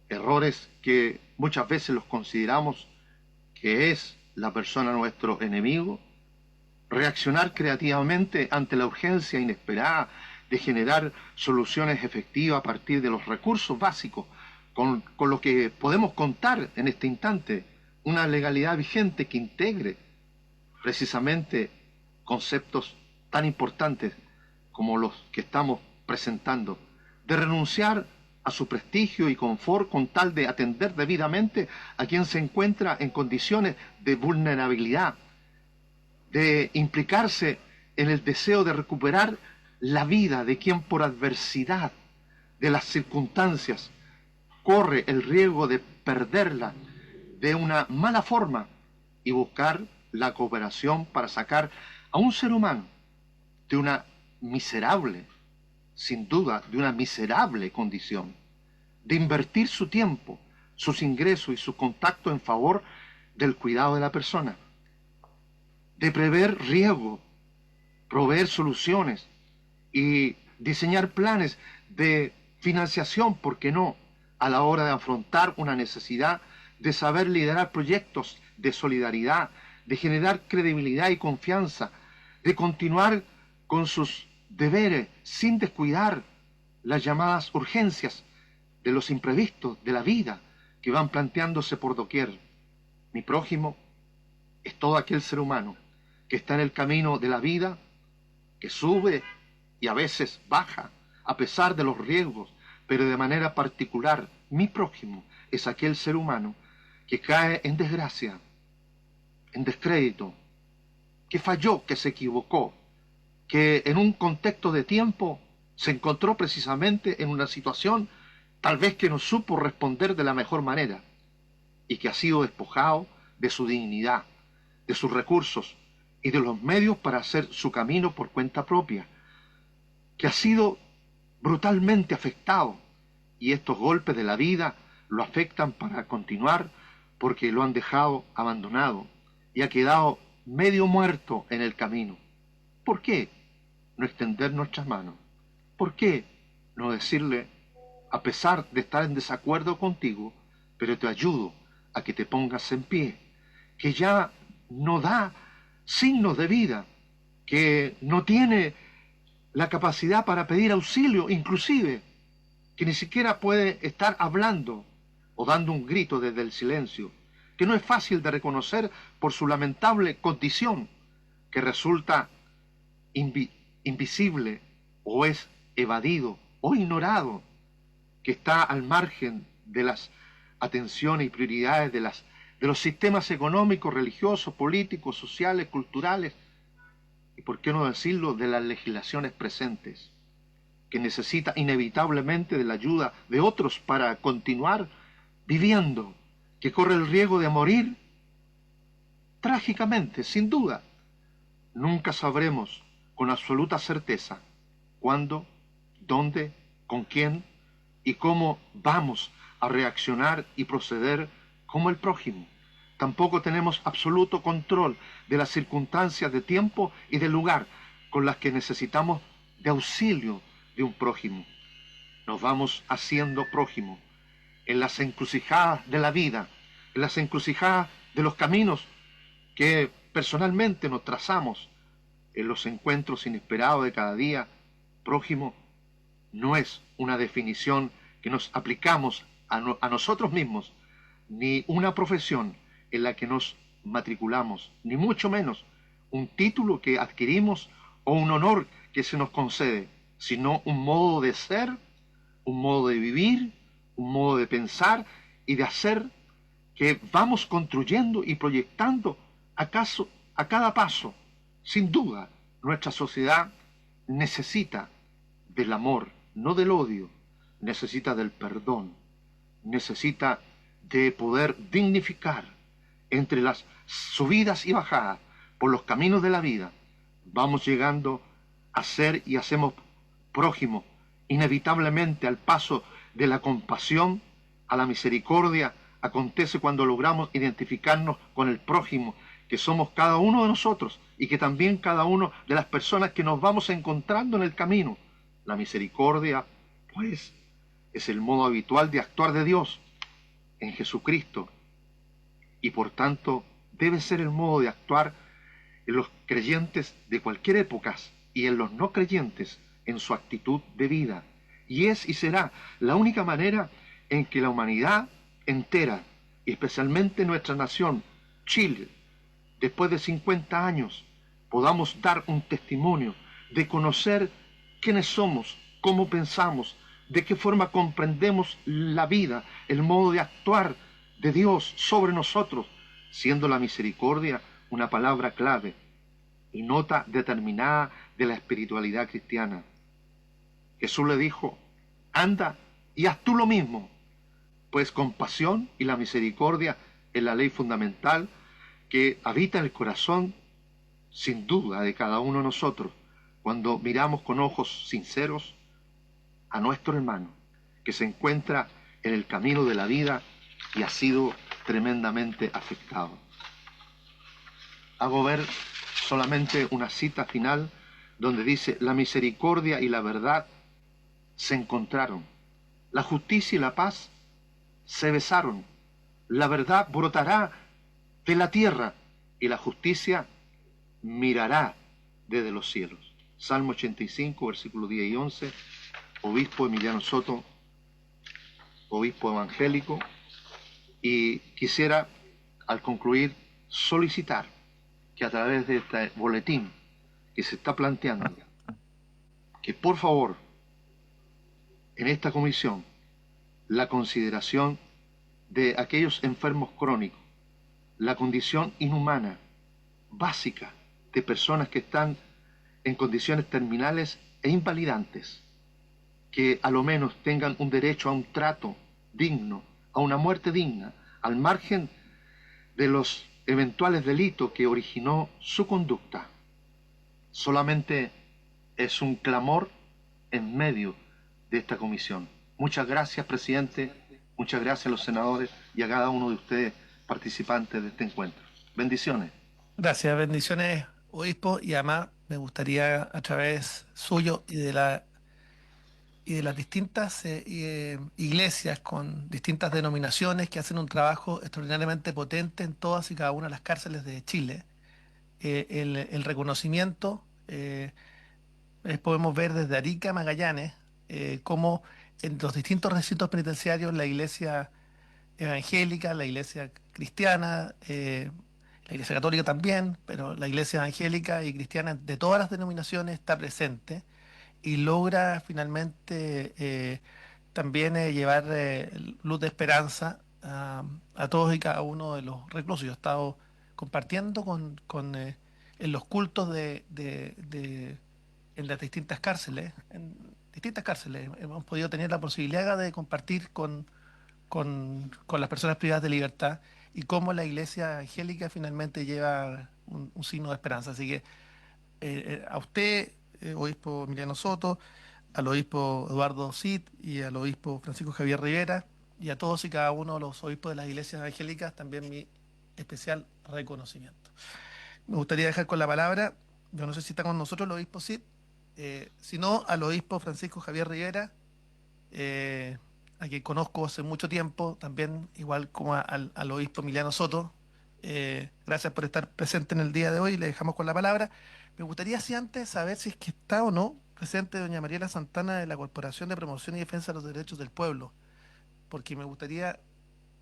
errores que muchas veces los consideramos que es la persona nuestro enemigo. Reaccionar creativamente ante la urgencia inesperada de generar soluciones efectivas a partir de los recursos básicos con lo que podemos contar en este instante, una legalidad vigente que integre precisamente conceptos tan importantes como los que estamos presentando, de renunciar a su prestigio y confort con tal de atender debidamente a quien se encuentra en condiciones de vulnerabilidad, de implicarse en el deseo de recuperar la vida de quien por adversidad de las circunstancias corre el riesgo de perderla de una mala forma y buscar la cooperación para sacar a un ser humano de una miserable, sin duda, de una miserable condición, de invertir su tiempo, sus ingresos y su contacto en favor del cuidado de la persona, de prever riesgos, proveer soluciones y diseñar planes de financiación, ¿por qué no?, a la hora de afrontar una necesidad, de saber liderar proyectos de solidaridad, de generar credibilidad y confianza, de continuar con sus deberes sin descuidar las llamadas urgencias de los imprevistos de la vida que van planteándose por doquier. Mi prójimo es todo aquel ser humano que está en el camino de la vida, que sube y a veces baja a pesar de los riesgos, pero de manera particular mi prójimo es aquel ser humano que cae en desgracia, en descrédito, que falló, que se equivocó, que en un contexto de tiempo se encontró precisamente en una situación tal vez que no supo responder de la mejor manera y que ha sido despojado de su dignidad, de sus recursos y de los medios para hacer su camino por cuenta propia, que ha sido brutalmente afectado y estos golpes de la vida lo afectan para continuar porque lo han dejado abandonado y ha quedado medio muerto en el camino. ¿Por qué no extender nuestras manos? ¿Por qué no decirle, a pesar de estar en desacuerdo contigo, pero te ayudo a que te pongas en pie, que ya no da signos de vida, que no tiene la capacidad para pedir auxilio, inclusive, que ni siquiera puede estar hablando o dando un grito desde el silencio, que no es fácil de reconocer por su lamentable condición, que resulta invisible o es evadido o ignorado, que está al margen de las atenciones y prioridades de los sistemas económicos, religiosos, políticos, sociales, culturales, y por qué no decirlo, de las legislaciones presentes, que necesita inevitablemente de la ayuda de otros para continuar viviendo, que corre el riesgo de morir trágicamente, sin duda. Nunca sabremos con absoluta certeza cuándo, dónde, con quién y cómo vamos a reaccionar y proceder como el prójimo. Tampoco tenemos absoluto control de las circunstancias de tiempo y de lugar con las que necesitamos de auxilio de un prójimo. Nos vamos haciendo prójimo en las encrucijadas de la vida, en las encrucijadas de los caminos que personalmente nos trazamos, en los encuentros inesperados de cada día. Prójimo no es una definición que nos aplicamos a nosotros mismos, ni una profesión en la que nos matriculamos, ni mucho menos un título que adquirimos o un honor que se nos concede, sino un modo de ser, un modo de vivir, un modo de pensar y de hacer que vamos construyendo y proyectando a cada paso. Sin duda, nuestra sociedad necesita del amor, no del odio, necesita del perdón, necesita de poder dignificar entre las subidas y bajadas por los caminos de la vida. Vamos llegando a ser y hacemos prójimos inevitablemente al paso de la compasión a la misericordia. Acontece cuando logramos identificarnos con el prójimo, que somos cada uno de nosotros y que también cada uno de las personas que nos vamos encontrando en el camino. La misericordia, pues, es el modo habitual de actuar de Dios en Jesucristo y por tanto debe ser el modo de actuar en los creyentes de cualquier época y en los no creyentes en su actitud de vida. Y es y será la única manera en que la humanidad entera, y especialmente nuestra nación, Chile, después de 50 años, podamos dar un testimonio de conocer quiénes somos, cómo pensamos, de qué forma comprendemos la vida, el modo de actuar de Dios sobre nosotros, siendo la misericordia una palabra clave y nota determinada de la espiritualidad cristiana. Jesús le dijo, anda y haz tú lo mismo, pues compasión y la misericordia es la ley fundamental que habita en el corazón, sin duda, de cada uno de nosotros, cuando miramos con ojos sinceros a nuestro hermano, que se encuentra en el camino de la vida y ha sido tremendamente afectado. Hago ver solamente una cita final donde dice, la misericordia y la verdad se encontraron, la justicia y la paz se besaron, la verdad brotará de la tierra y la justicia mirará desde los cielos. Salmo 85, versículos 10 y 11, obispo Emiliano Soto, obispo evangélico, y quisiera, al concluir, solicitar que a través de este boletín que se está planteando, que por favor, en esta comisión, la consideración de aquellos enfermos crónicos, la condición inhumana, básica, de personas que están en condiciones terminales e invalidantes, que a lo menos tengan un derecho a un trato digno, a una muerte digna, al margen de los eventuales delitos que originó su conducta. Solamente es un clamor en medio de esta comisión. Muchas gracias, presidente, muchas gracias a los senadores y a cada uno de ustedes participantes de este encuentro. Bendiciones. Gracias, bendiciones, obispo, y además me gustaría a través suyo y de las distintas iglesias con distintas denominaciones que hacen un trabajo extraordinariamente potente en todas y cada una de las cárceles de Chile. El reconocimiento, podemos ver desde Arica a Magallanes, cómo en los distintos recintos penitenciarios la iglesia evangélica, la iglesia cristiana, la iglesia católica también, pero la iglesia evangélica y cristiana de todas las denominaciones está presente y logra finalmente también llevar luz de esperanza a todos y cada uno de los reclusos. Yo he estado compartiendo en los cultos en las distintas cárceles. En distintas cárceles hemos podido tener la posibilidad de compartir con las personas privadas de libertad y cómo la iglesia angélica finalmente lleva un signo de esperanza. Así que a usted, obispo Emiliano Soto, al obispo Eduardo Cid y al obispo Francisco Javier Rivera y a todos y cada uno de los obispos de las iglesias evangélicas también mi especial reconocimiento. Me gustaría dejar con la palabra, yo no sé si está con nosotros el obispo Cid, sino al obispo Francisco Javier Rivera, a quien conozco hace mucho tiempo, también igual como al obispo Emiliano Soto. Gracias por estar presente en el día de hoy, le dejamos con la palabra. Me gustaría, si antes, saber si es que está o no presente doña Mariela Santana de la Corporación de Promoción y Defensa de los Derechos del Pueblo, porque me gustaría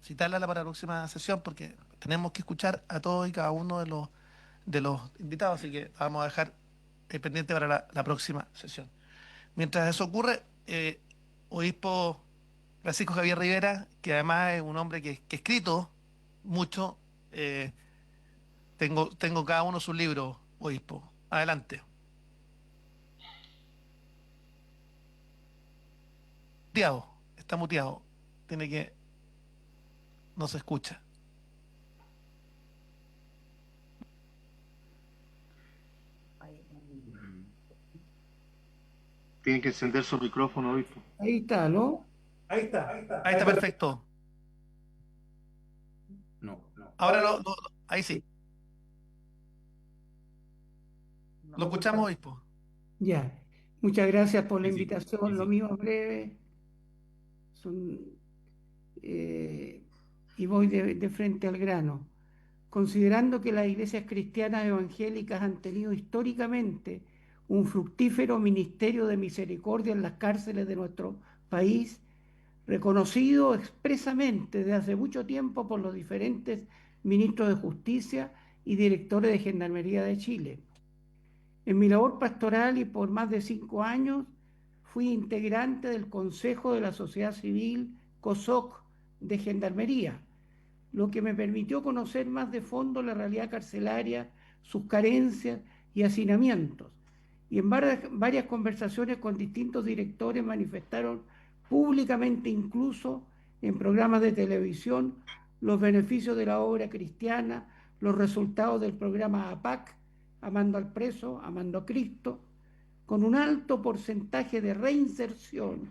citarla para la próxima sesión, porque tenemos que escuchar a todos y cada uno de los invitados, así que vamos a dejar pendiente para la próxima sesión. Mientras eso ocurre, obispo Francisco Javier Rivera, que además es un hombre que ha escrito mucho, tengo cada uno sus libros, obispo. Adelante. Muteado, está muteado. Tiene que... No se escucha. Tienen que encender su micrófono, obispo. Ahí está, ¿no? Ahí está perfecto. No. Ahora ahí sí. Lo escuchamos, obispo. Ya. Muchas gracias por la Sí, sí, invitación. sí, Lo sí. mío es breve. Son, eh, y voy de frente al grano. Considerando que las iglesias cristianas evangélicas han tenido históricamente un fructífero ministerio de misericordia en las cárceles de nuestro país, reconocido expresamente desde hace mucho tiempo por los diferentes ministros de Justicia y directores de Gendarmería de Chile. En mi labor pastoral y por más de 5 años fui integrante del Consejo de la Sociedad Civil COSOC de Gendarmería, lo que me permitió conocer más de fondo la realidad carcelaria, sus carencias y hacinamientos. Y en varias conversaciones con distintos directores manifestaron públicamente, incluso en programas de televisión, los beneficios de la obra cristiana, los resultados del programa APAC, Amando al Preso, Amando a Cristo, con un alto porcentaje de reinserción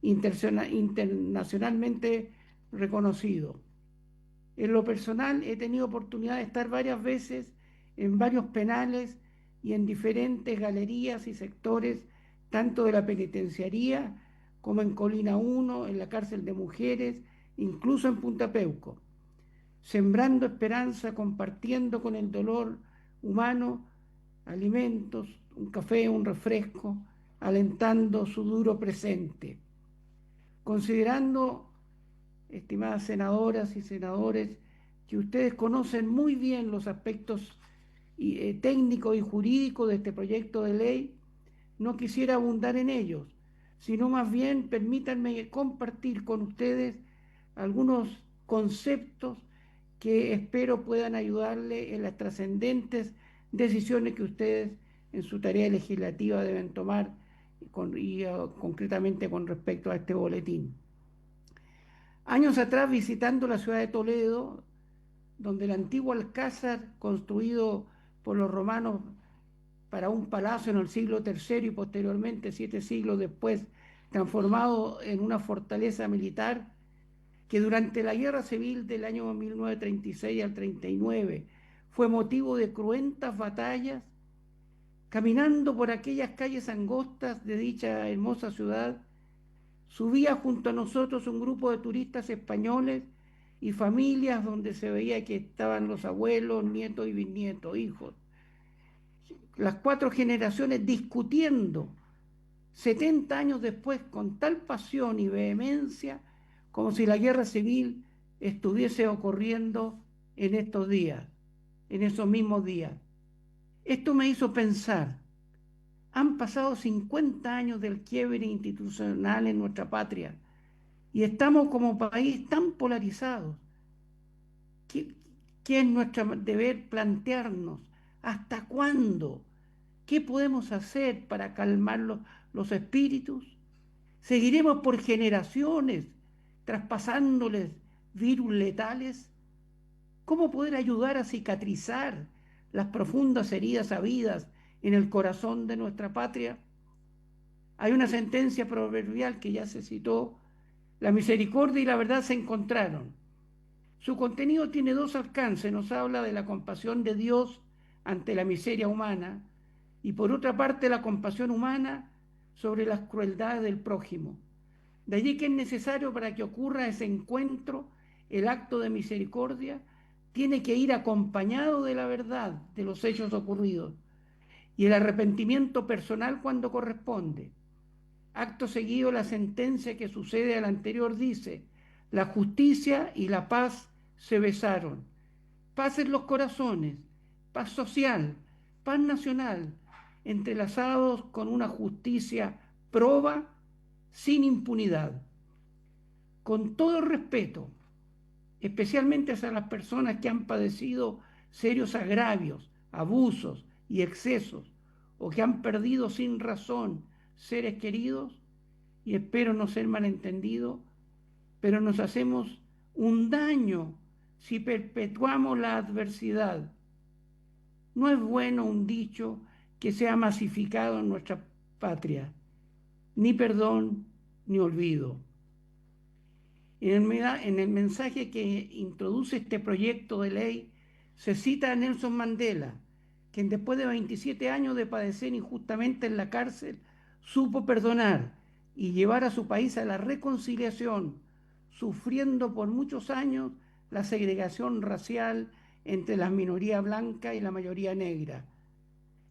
internacionalmente reconocido. En lo personal he tenido oportunidad de estar varias veces en varios penales y en diferentes galerías y sectores, tanto de la penitenciaría como en Colina 1, en la cárcel de mujeres, incluso en Punta Peuco, sembrando esperanza, compartiendo con el dolor humano alimentos, un café, un refresco, alentando su duro presente. Considerando, estimadas senadoras y senadores, que ustedes conocen muy bien los aspectos técnicos y jurídicos de este proyecto de ley, no quisiera abundar en ellos, sino más bien permítanme compartir con ustedes algunos conceptos que espero puedan ayudarle en las trascendentes decisiones que ustedes en su tarea legislativa deben tomar concretamente con respecto a este boletín. Años atrás, visitando la ciudad de Toledo, donde el antiguo alcázar, construido por los romanos para un palacio en el siglo III y posteriormente 7 siglos después, transformado en una fortaleza militar, que durante la guerra civil del año 1936 al 39 fue motivo de cruentas batallas, caminando por aquellas calles angostas de dicha hermosa ciudad, subía junto a nosotros un grupo de turistas españoles y familias donde se veía que estaban los abuelos, nietos y bisnietos, hijos. Las 4 generaciones discutiendo 70 años después con tal pasión y vehemencia como si la guerra civil estuviese ocurriendo en estos días, en esos mismos días. Esto me hizo pensar, han pasado 50 años del quiebre institucional en nuestra patria y estamos como país tan polarizados que es nuestro deber plantearnos hasta cuándo, qué podemos hacer para calmar los espíritus. ¿Seguiremos por generaciones traspasándoles virus letales? ¿Cómo poder ayudar a cicatrizar las profundas heridas habidas en el corazón de nuestra patria? Hay una sentencia proverbial que ya se citó: la misericordia y la verdad se encontraron. Su contenido tiene 2 alcances. Nos habla de la compasión de Dios ante la miseria humana y, por otra parte, la compasión humana sobre las crueldades del prójimo. De allí que es necesario, para que ocurra ese encuentro, el acto de misericordia tiene que ir acompañado de la verdad de los hechos ocurridos y el arrepentimiento personal cuando corresponde. Acto seguido, la sentencia que sucede a la anterior dice: la justicia y la paz se besaron. Paz en los corazones, paz social, paz nacional, entrelazados con una justicia proba, sin impunidad. Con todo respeto, especialmente hacia las personas que han padecido serios agravios, abusos y excesos, o que han perdido sin razón seres queridos, y espero no ser malentendido, pero nos hacemos un daño si perpetuamos la adversidad. No es bueno un dicho que sea masificado en nuestra patria: ni perdón ni olvido. En el mensaje que introduce este proyecto de ley se cita a Nelson Mandela, quien después de 27 años de padecer injustamente en la cárcel, supo perdonar y llevar a su país a la reconciliación, sufriendo por muchos años la segregación racial entre la minoría blanca y la mayoría negra.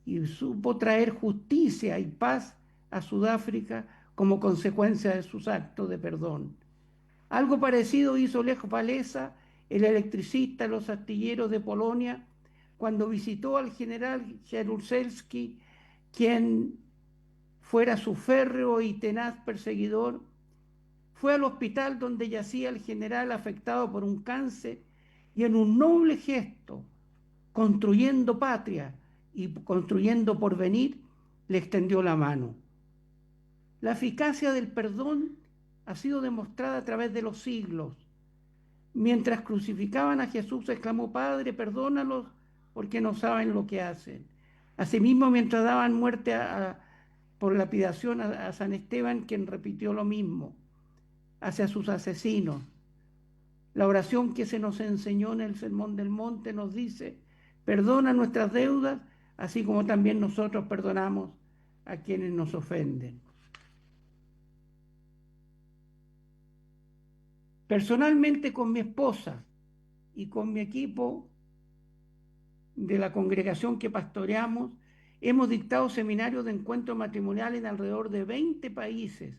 Y supo traer justicia y paz a Sudáfrica como consecuencia de sus actos de perdón. Algo parecido hizo Lech Walesa, el electricista de los astilleros de Polonia, cuando visitó al general Jaruzelski, quien fuera su férreo y tenaz perseguidor. Fue al hospital donde yacía el general afectado por un cáncer y, en un noble gesto, construyendo patria y construyendo porvenir, le extendió la mano. La eficacia del perdón ha sido demostrada a través de los siglos. Mientras crucificaban a Jesús, exclamó: Padre, perdónalos porque no saben lo que hacen. Asimismo, mientras daban muerte por lapidación a San Esteban, quien repitió lo mismo hacia sus asesinos. La oración que se nos enseñó en el Sermón del Monte nos dice: perdona nuestras deudas, así como también nosotros perdonamos a quienes nos ofenden. Personalmente, con mi esposa y con mi equipo de la congregación que pastoreamos, hemos dictado seminarios de encuentro matrimonial en alrededor de 20 países,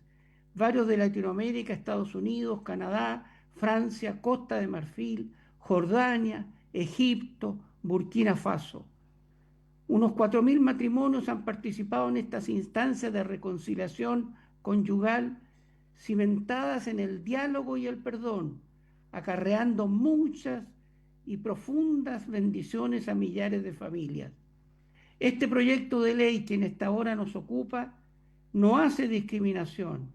varios de Latinoamérica, Estados Unidos, Canadá, Francia, Costa de Marfil, Jordania, Egipto, Burkina Faso. Unos 4.000 matrimonios han participado en estas instancias de reconciliación conyugal cimentadas en el diálogo y el perdón, acarreando muchas y profundas bendiciones a millares de familias. Este proyecto de ley que en esta hora nos ocupa no hace discriminación.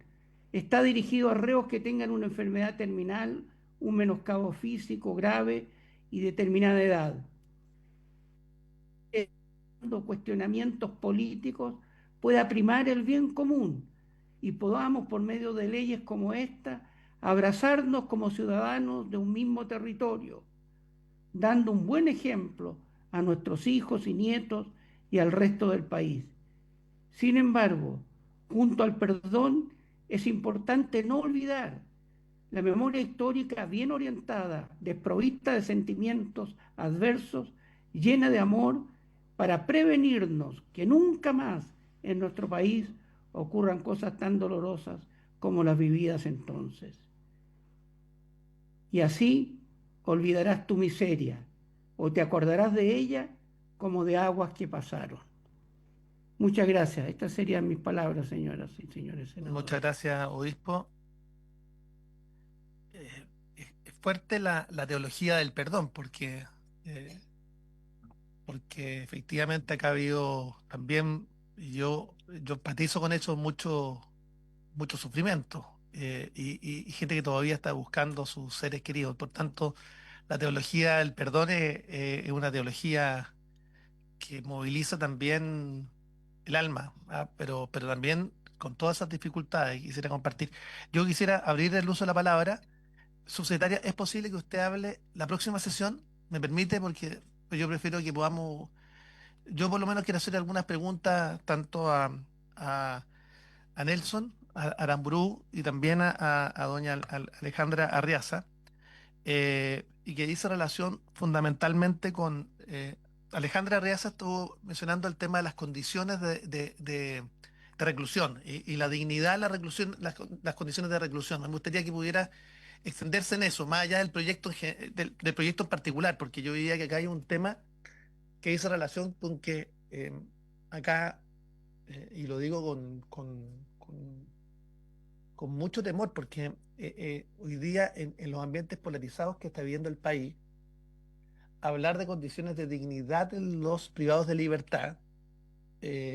Está dirigido a reos que tengan una enfermedad terminal, un menoscabo físico grave y determinada edad. Cuestionamientos políticos pueda primar el bien común y podamos, por medio de leyes como esta, abrazarnos como ciudadanos de un mismo territorio, dando un buen ejemplo a nuestros hijos y nietos y al resto del país. Sin embargo, junto al perdón, es importante no olvidar la memoria histórica bien orientada, desprovista de sentimientos adversos, llena de amor, para prevenirnos que nunca más en nuestro país ocurran cosas tan dolorosas como las vividas entonces. Y así olvidarás tu miseria o te acordarás de ella como de aguas que pasaron. Muchas gracias. Estas serían mis palabras, señoras y señores senadores. Muchas gracias, obispo. Es fuerte la teología del perdón, eh, porque efectivamente acá ha habido también, yo empatizo con eso, mucho sufrimiento, y gente que todavía está buscando sus seres queridos. Por tanto, la teología del perdón es una teología que moviliza también el alma, ¿ah? Pero también con todas esas dificultades quisiera compartir. Yo quisiera abrir el uso de la palabra. Subsecretaria, ¿es posible que usted hable la próxima sesión? ¿Me permite? Porque yo prefiero que podamos, yo por lo menos quiero hacer algunas preguntas tanto a, a Nelson, a Aramburú y también a doña Alejandra Arriaza, y que dice relación fundamentalmente con... Alejandra Arriaza estuvo mencionando el tema de las condiciones de reclusión y la dignidad de la reclusión, las condiciones de reclusión. Me gustaría que pudiera extenderse en eso, más allá del proyecto, del proyecto en particular, porque yo diría que acá hay un tema que dice relación con que acá, y lo digo con mucho temor, porque hoy día en los ambientes polarizados que está viviendo el país, hablar de condiciones de dignidad de los privados de libertad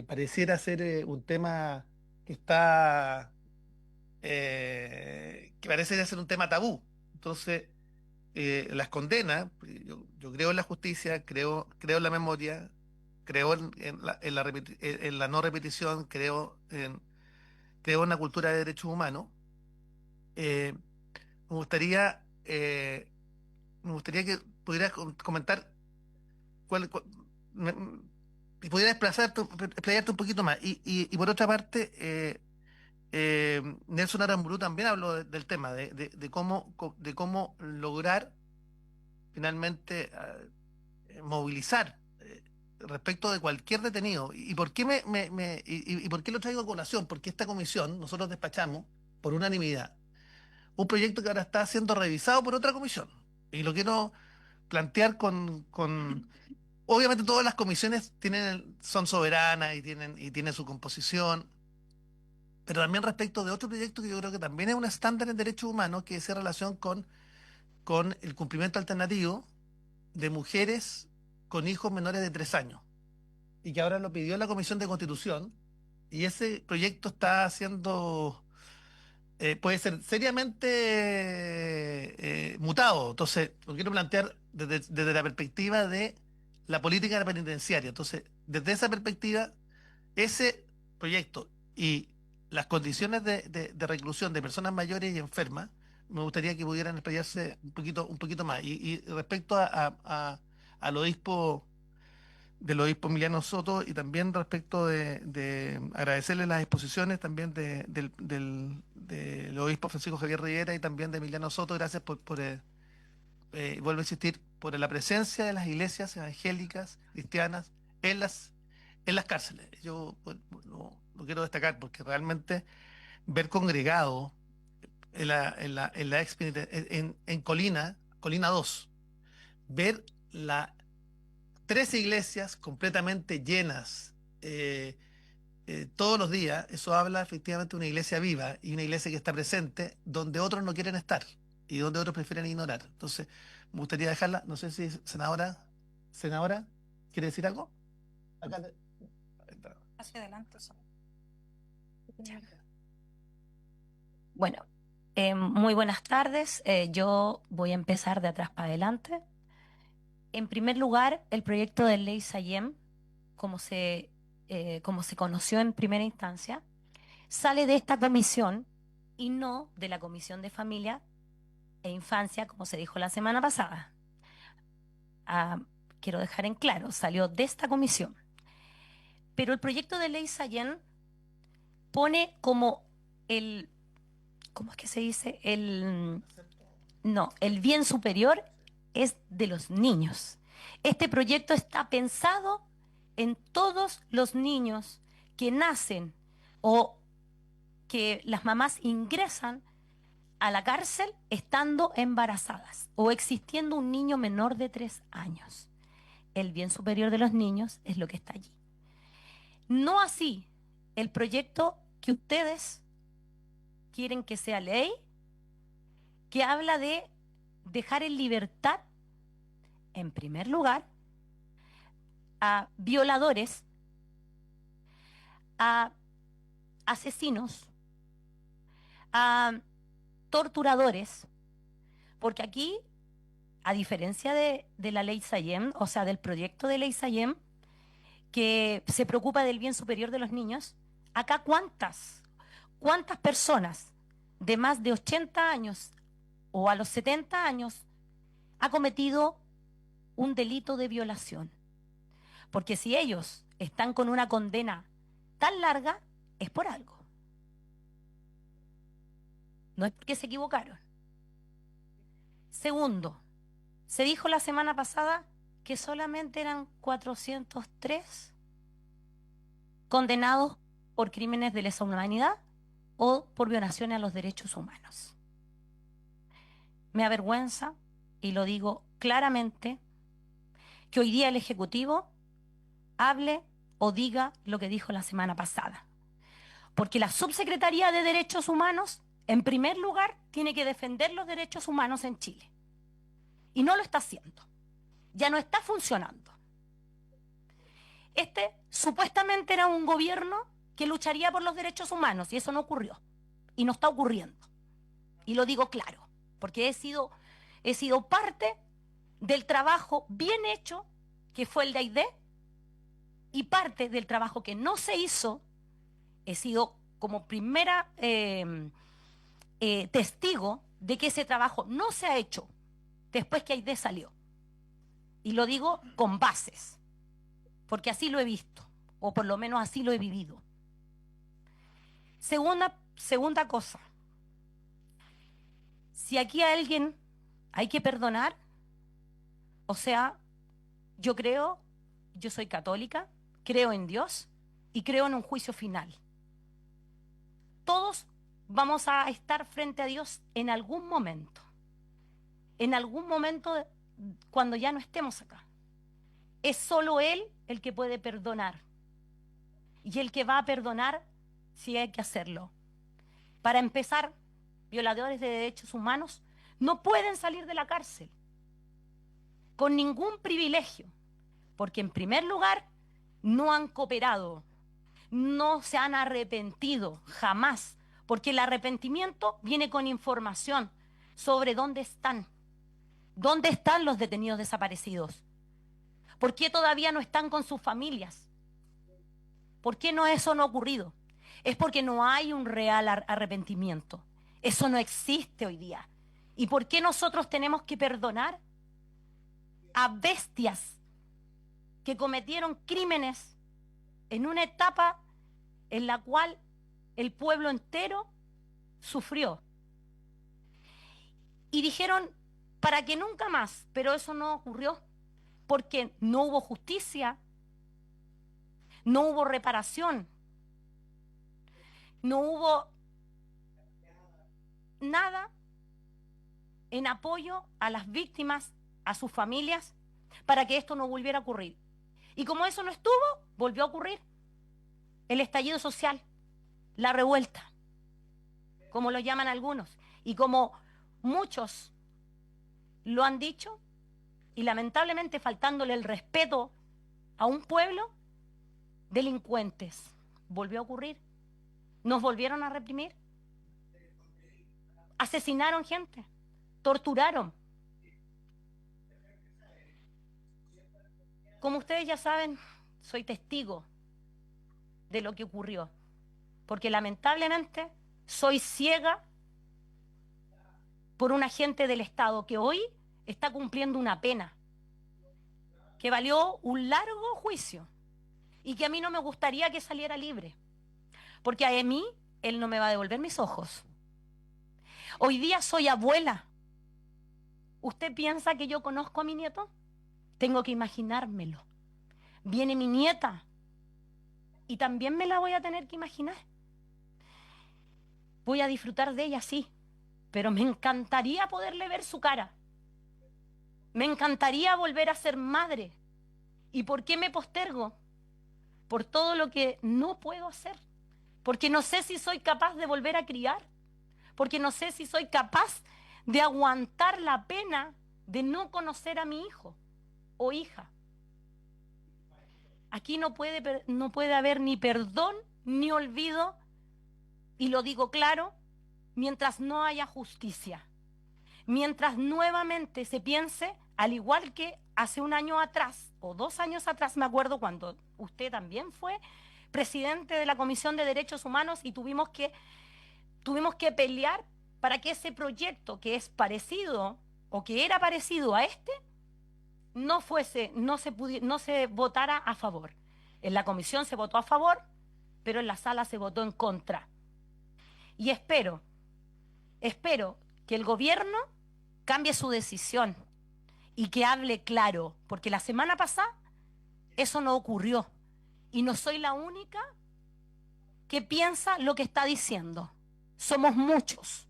pareciera ser un tema que está, que parece ser un tema tabú. Entonces, las condenas, yo creo en la justicia, creo en la memoria, creo en la no repetición, creo en la cultura de derechos humanos. Eh, me gustaría, me gustaría que pudieras comentar cuál me- y pudieras explayarte un poquito más. Y por otra parte, Nelson Aramburu también habló del tema, de cómo lograr finalmente movilizar respecto de cualquier detenido. ¿Y por qué y por qué lo traigo a colación? Porque esta comisión, nosotros despachamos por unanimidad un proyecto que ahora está siendo revisado por otra comisión. Y lo quiero plantear obviamente todas las comisiones son soberanas y tienen su composición, pero también respecto de otro proyecto que yo creo que también es un estándar en derechos humanos, que es en relación con el cumplimiento alternativo de mujeres con hijos menores de 3 años, y que ahora lo pidió la Comisión de Constitución, y ese proyecto está siendo, puede ser seriamente mutado. Entonces, lo quiero plantear desde la perspectiva de la política penitenciaria. Entonces, desde esa perspectiva, ese proyecto y las condiciones de reclusión de personas mayores y enfermas, me gustaría que pudieran explayarse un poquito más. Y respecto al obispo, del obispo Emiliano Soto, y también respecto de agradecerle las exposiciones también del obispo Francisco Javier Rivera y también de Emiliano Soto. Gracias vuelvo a insistir, por la presencia de las iglesias evangélicas cristianas en las cárceles. Yo lo quiero destacar porque realmente ver congregado en la en Colina 2, ver la 13 iglesias completamente llenas todos los días, eso habla efectivamente de una iglesia viva y una iglesia que está presente donde otros no quieren estar y donde otros prefieren ignorar. Entonces, me gustaría dejarla, no sé si senadora, ¿quiere decir algo? Acá Hacia adelante. Bueno, muy buenas tardes. Yo voy a empezar de atrás para adelante. En primer lugar, el proyecto de ley Sayem, como se conoció en primera instancia, sale de esta comisión y no de la Comisión de Familia e Infancia, como se dijo la semana pasada. Quiero dejar en claro, salió de esta comisión. Pero el proyecto de ley Sayén pone como ¿cómo es que se dice? No, el bien superior es de los niños. Este proyecto está pensado en todos los niños que nacen o que las mamás ingresan a la cárcel estando embarazadas o existiendo un niño menor de 3 años. El bien superior de los niños es lo que está allí. No así el proyecto que ustedes quieren que sea ley, que habla de dejar en libertad, en primer lugar, a violadores, a asesinos, a torturadores, porque aquí, a diferencia de la ley Sayén, o sea, del proyecto de ley Sayén, que se preocupa del bien superior de los niños, acá cuántas personas de más de 80 años o a los 70 años ha cometido un delito de violación. Porque si ellos están con una condena tan larga, es por algo. No es porque se equivocaron. Segundo, se dijo la semana pasada que solamente eran 403 condenados por crímenes de lesa humanidad o por violaciones a los derechos humanos. Me avergüenza, y lo digo claramente, que hoy día el Ejecutivo hable o diga lo que dijo la semana pasada. Porque la Subsecretaría de Derechos Humanos, en primer lugar, tiene que defender los derechos humanos en Chile. Y no lo está haciendo. Ya no está funcionando. Este supuestamente era un gobierno que lucharía por los derechos humanos y eso no ocurrió. Y no está ocurriendo. Y lo digo claro, porque he sido parte del trabajo bien hecho que fue el de Aidé y parte del trabajo que no se hizo. He sido como primera testigo de que ese trabajo no se ha hecho después que Aidé salió. Y lo digo con bases, porque así lo he visto, o por lo menos así lo he vivido. Segunda cosa, si aquí a alguien hay que perdonar, o sea, yo soy católica, creo en Dios y creo en un juicio final. Todos vamos a estar frente a Dios en algún momento cuando ya no estemos acá. Es solo Él el que puede perdonar y el que va a perdonar si hay que hacerlo. Para empezar, violadores de derechos humanos no pueden salir de la cárcel con ningún privilegio, porque en primer lugar no han cooperado, no se han arrepentido jamás, porque el arrepentimiento viene con información sobre dónde están los detenidos desaparecidos, por qué todavía no están con sus familias, por qué eso no ha ocurrido. Es porque no hay un real arrepentimiento. Eso no existe hoy día. ¿Y por qué nosotros tenemos que perdonar a bestias que cometieron crímenes en una etapa en la cual el pueblo entero sufrió? Y dijeron, para que nunca más, pero eso no ocurrió, porque no hubo justicia, no hubo reparación, no hubo nada en apoyo a las víctimas, a sus familias, para que esto no volviera a ocurrir. Y como eso no estuvo, volvió a ocurrir el estallido social, la revuelta, como lo llaman algunos, y como muchos lo han dicho, y lamentablemente faltándole el respeto a un pueblo, delincuentes. Volvió a ocurrir. Nos volvieron a reprimir. Asesinaron gente, torturaron. Como ustedes ya saben, soy testigo de lo que ocurrió, porque lamentablemente soy ciega por un agente del Estado que hoy está cumpliendo una pena, que valió un largo juicio y que a mí no me gustaría que saliera libre, porque a mí él no me va a devolver mis ojos. Hoy día soy abuela. ¿Usted piensa que yo conozco a mi nieto? Tengo que imaginármelo. Viene mi nieta y también me la voy a tener que imaginar. Voy a disfrutar de ella, sí, pero me encantaría poderle ver su cara. Me encantaría volver a ser madre. ¿Y por qué me postergo? Por todo lo que no puedo hacer. Porque no sé si soy capaz de volver a criar. Porque no sé si soy capaz de aguantar la pena de no conocer a mi hijo o hija. Aquí no puede haber ni perdón ni olvido, y lo digo claro, mientras no haya justicia. Mientras nuevamente se piense, al igual que hace un año atrás o 2 años atrás, me acuerdo cuando usted también fue presidente de la Comisión de Derechos Humanos y tuvimos que pelear para que ese proyecto que es parecido o que era parecido a este no se votara a favor. En la comisión se votó a favor, pero en la sala se votó en contra. Y espero que el gobierno cambie su decisión y que hable claro, porque la semana pasada eso no ocurrió y no soy la única que piensa lo que está diciendo. Somos muchos.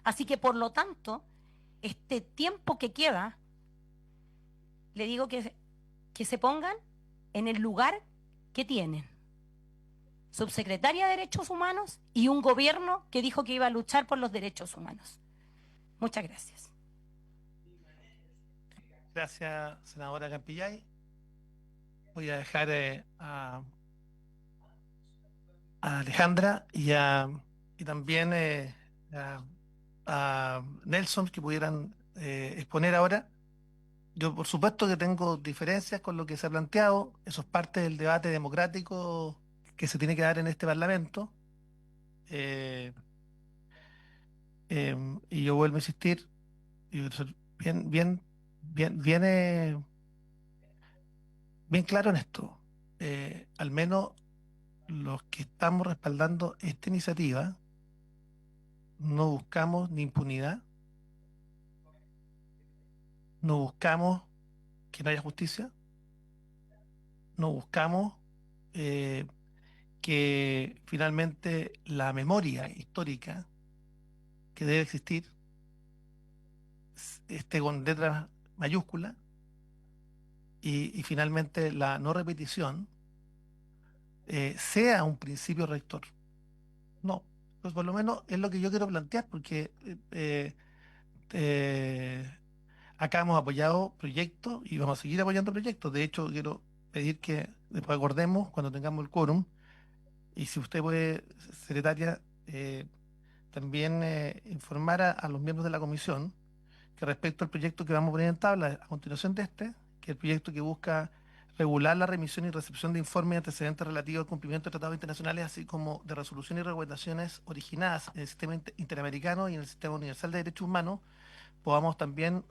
Así que por lo tanto, este tiempo que queda, le digo que se pongan en el lugar que tienen. Subsecretaria de Derechos Humanos y un gobierno que dijo que iba a luchar por los derechos humanos. Muchas gracias. Gracias, senadora Campillay. Voy a dejar a Alejandra y también a Nelson que pudieran exponer ahora. Yo, por supuesto, que tengo diferencias con lo que se ha planteado. Eso es parte del debate democrático que se tiene que dar en este Parlamento. Eh, y yo vuelvo a insistir, y quiero ser bien claro en esto. Al menos los que estamos respaldando esta iniciativa no buscamos ni impunidad, no buscamos que no haya justicia, no buscamos eh, que finalmente la memoria histórica que debe existir esté con letras mayúsculas y finalmente la no repetición sea un principio rector. No, pues por lo menos es lo que yo quiero plantear, porque eh, acá hemos apoyado proyectos y vamos a seguir apoyando proyectos. De hecho, quiero pedir que después acordemos cuando tengamos el quórum, y si usted puede, secretaria, también informar a los miembros de la comisión que respecto al proyecto que vamos a poner en tabla a continuación de este, que es el proyecto que busca regular la remisión y recepción de informes y antecedentes relativos al cumplimiento de tratados internacionales, así como de resoluciones y recomendaciones originadas en el sistema interamericano y en el sistema universal de derechos humanos, podamos también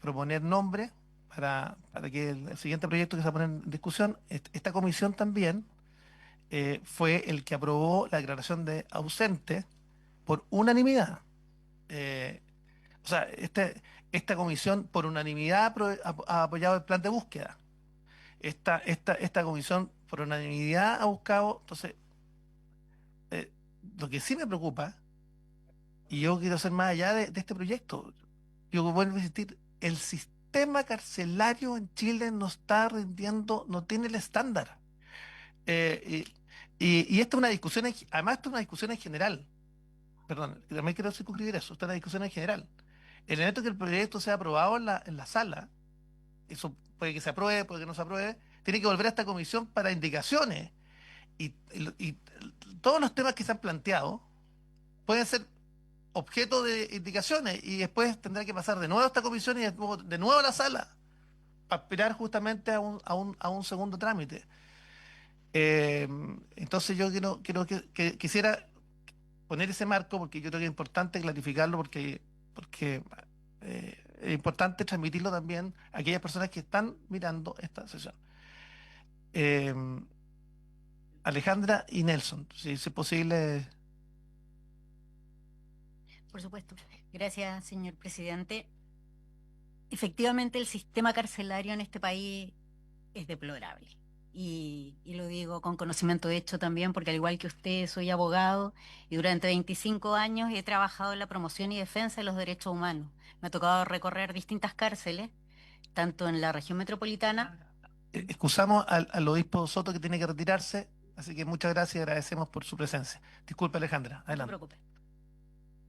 proponer nombres para que el siguiente proyecto que se va a poner en discusión, esta comisión también fue el que aprobó la declaración de ausente por unanimidad. O sea, esta comisión por unanimidad ha apoyado el plan de búsqueda. Esta comisión por unanimidad ha buscado. Entonces, lo que sí me preocupa, y yo quiero hacer más allá de este proyecto, yo vuelvo a insistir, el sistema carcelario en Chile no está rindiendo, no tiene el estándar. Y esta es una discusión, además esta es una discusión en general. Perdón, también quiero circunscribir eso, esta es una discusión en general. En el momento que el proyecto sea aprobado en la sala, eso puede que se apruebe, puede que no se apruebe, tiene que volver a esta comisión para indicaciones. Y todos los temas que se han planteado pueden ser objeto de indicaciones y después tendrá que pasar de nuevo a esta comisión y de nuevo a la sala para aspirar justamente a un segundo trámite. Entonces yo quisiera poner ese marco, porque yo creo que es importante clarificarlo, porque es importante transmitirlo también a aquellas personas que están mirando esta sesión. Eh, Alejandra y Nelson, si es posible. Por supuesto. Gracias, señor presidente. Efectivamente, el sistema carcelario en este país es deplorable. Y lo digo con conocimiento de hecho también, porque al igual que usted, soy abogado y durante 25 años he trabajado en la promoción y defensa de los derechos humanos. Me ha tocado recorrer distintas cárceles, tanto en la región metropolitana. Excusamos al obispo Soto, que tiene que retirarse, así que muchas gracias y agradecemos por su presencia. Disculpe, Alejandra, No se adelante. preocupe.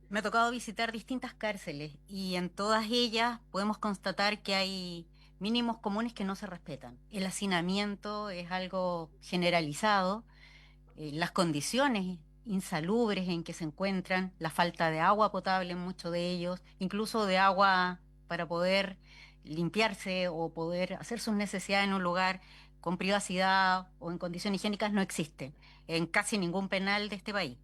Me ha tocado visitar distintas cárceles y en todas ellas podemos constatar que hay mínimos comunes que no se respetan. El hacinamiento es algo generalizado, las condiciones insalubres en que se encuentran, la falta de agua potable en muchos de ellos, incluso de agua para poder limpiarse o poder hacer sus necesidades en un lugar con privacidad o en condiciones higiénicas no existen en casi ningún penal de este país.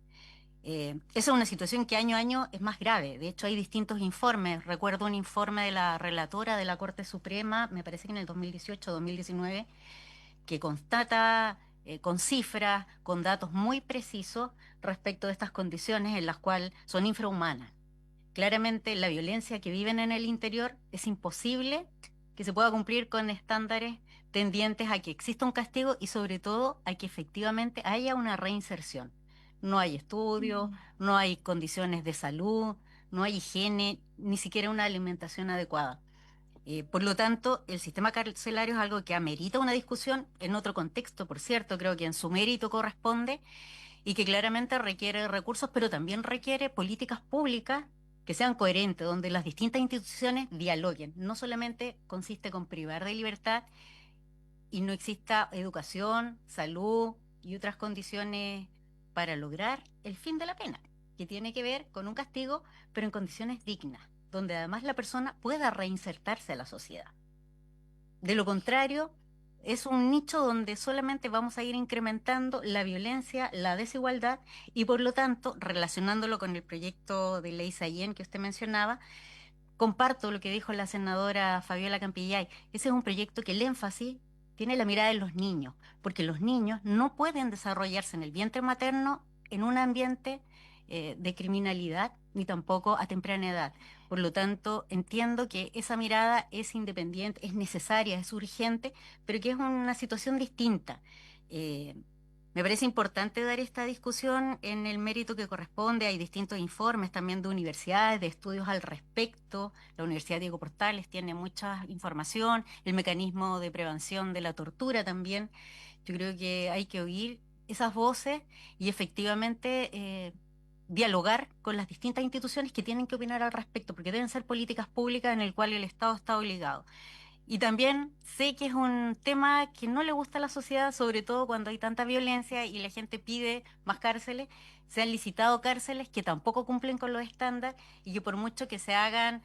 Esa es una situación que año a año es más grave. De hecho, hay distintos informes. Recuerdo un informe de la relatora de la Corte Suprema, me parece que en el 2018-2019, que constata con cifras, con datos muy precisos respecto de estas condiciones en las cuales son infrahumanas. Claramente, la violencia que viven en el interior es imposible que se pueda cumplir con estándares tendientes a que exista un castigo y sobre todo a que efectivamente haya una reinserción. No hay estudios, no hay condiciones de salud, no hay higiene, ni siquiera una alimentación adecuada. Por lo tanto, el sistema carcelario es algo que amerita una discusión en otro contexto, por cierto, creo que en su mérito corresponde y que claramente requiere recursos, pero también requiere políticas públicas que sean coherentes, donde las distintas instituciones dialoguen. No solamente consiste con privar de libertad y no exista educación, salud y otras condiciones para lograr el fin de la pena, que tiene que ver con un castigo, pero en condiciones dignas, donde además la persona pueda reinsertarse a la sociedad. De lo contrario, es un nicho donde solamente vamos a ir incrementando la violencia, la desigualdad y por lo tanto, relacionándolo con el proyecto de ley Sayén que usted mencionaba, comparto lo que dijo la senadora Fabiola Campillay. Ese es un proyecto que el énfasis tiene la mirada en los niños, porque los niños no pueden desarrollarse en el vientre materno en un ambiente de criminalidad, ni tampoco a temprana edad. Por lo tanto, entiendo que esa mirada es independiente, es necesaria, es urgente, pero que es una situación distinta. Eh, Me parece importante dar esta discusión en el mérito que corresponde. Hay distintos informes también de universidades, de estudios al respecto. La Universidad Diego Portales tiene mucha información, el mecanismo de prevención de la tortura también. Yo creo que hay que oír esas voces y efectivamente dialogar con las distintas instituciones que tienen que opinar al respecto, porque deben ser políticas públicas en el cual el Estado está obligado. Y también sé que es un tema que no le gusta a la sociedad, sobre todo cuando hay tanta violencia y la gente pide más cárceles. Se han licitado cárceles que tampoco cumplen con los estándares y que por mucho que se hagan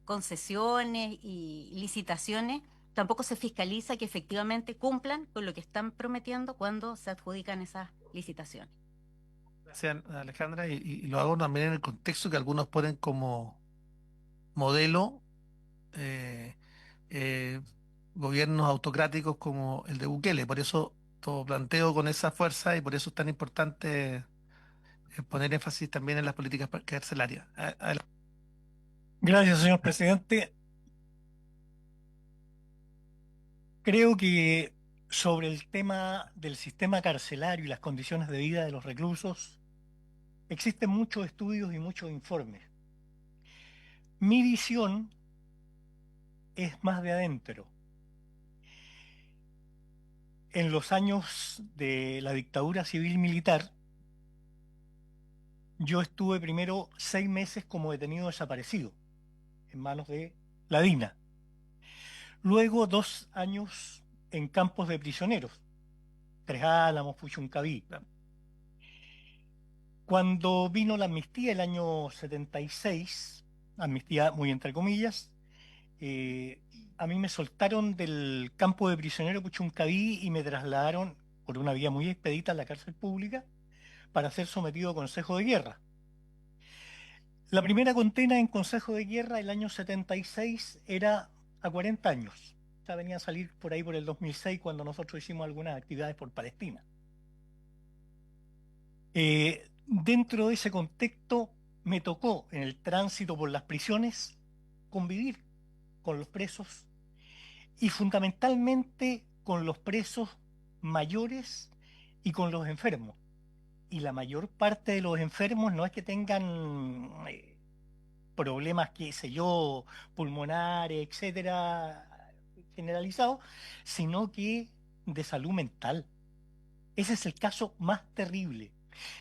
concesiones y licitaciones, tampoco se fiscaliza que efectivamente cumplan con lo que están prometiendo cuando se adjudican esas licitaciones. Gracias, Alejandra, y lo hago también en el contexto que algunos ponen como modelo eh, eh, gobiernos autocráticos como el de Bukele. Por eso todo planteo con esa fuerza y por eso es tan importante poner énfasis también en las políticas carcelarias. Gracias, señor presidente. Creo que sobre el tema del sistema carcelario y las condiciones de vida de los reclusos, existen muchos estudios y muchos informes. Mi visión es más de adentro. En los años de la dictadura civil-militar, yo estuve primero 6 meses como detenido desaparecido, en manos de la DINA. Luego 2 años en campos de prisioneros, Tres Álamos, Puchuncaví. Cuando vino la amnistía el año 76, amnistía muy entre comillas, a mí me soltaron del campo de prisionero Puchuncaví y me trasladaron por una vía muy expedita a la cárcel pública, para ser sometido a consejo de guerra. La primera condena en consejo de guerra el año 76 era a 40 años. Ya venía a salir por ahí por el 2006 cuando nosotros hicimos algunas actividades por Palestina. Dentro de ese contexto me tocó en el tránsito por las prisiones convivir con los presos y fundamentalmente con los presos mayores y con los enfermos. Y la mayor parte de los enfermos no es que tengan problemas, qué sé yo, pulmonares, etcétera, generalizados, sino que de salud mental. Ese es el caso más terrible.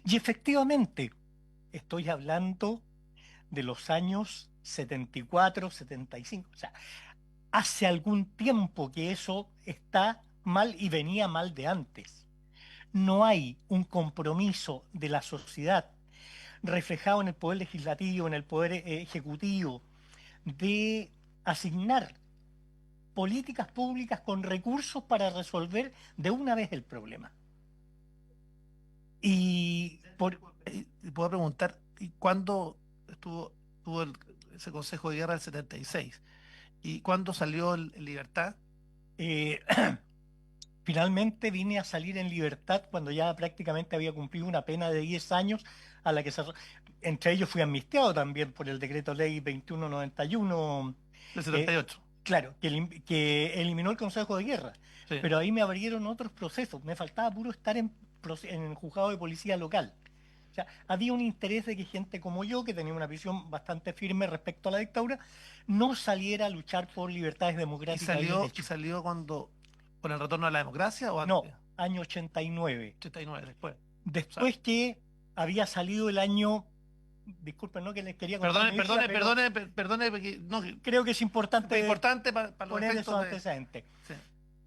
Y efectivamente, estoy hablando de los años 74, 75. O sea, hace algún tiempo que eso está mal y venía mal de antes. No hay un compromiso de la sociedad reflejado en el poder legislativo, en el poder ejecutivo, de asignar políticas públicas con recursos para resolver de una vez el problema. Y puedo preguntar, ¿y cuándo tuvo ese Consejo de Guerra del 76? ¿Y cuándo salió en libertad? eh, finalmente vine a salir en libertad cuando ya prácticamente había cumplido una pena de 10 años a la que entre ellos fui amnistiado también por el decreto ley 2191. Del 78. Claro, que eliminó el Consejo de Guerra, Sí. pero ahí me abrieron otros procesos. Me faltaba puro estar en el juzgado de policía local. O sea, había un interés de que gente como yo, que tenía una visión bastante firme respecto a la dictadura, no saliera a luchar por libertades ¿Y democráticas y salió, derechos. cuando, con el retorno a la democracia o No, antes? año 89. 89, después. Después que había salido el año... Disculpen, no que les quería contar mi vida, pero Perdone, porque no, creo que es importante importante para los poner efectos esos de... antecedentes. Sí.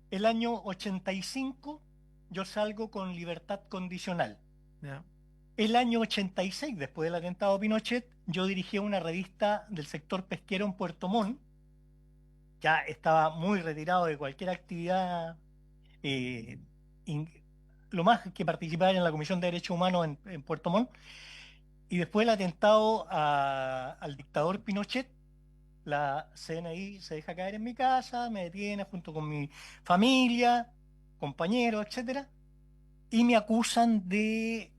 El año 85 yo salgo con libertad condicional. Ya. El año 86, después del atentado a Pinochet, yo dirigía una revista del sector pesquero en Puerto Montt. Ya estaba muy retirado de cualquier actividad, eh, lo más que participar en la Comisión de Derechos Humanos en Puerto Montt. Y después del atentado al dictador Pinochet, la CNI se deja caer en mi casa, me detiene junto con mi familia, compañeros, etcétera, y me acusan de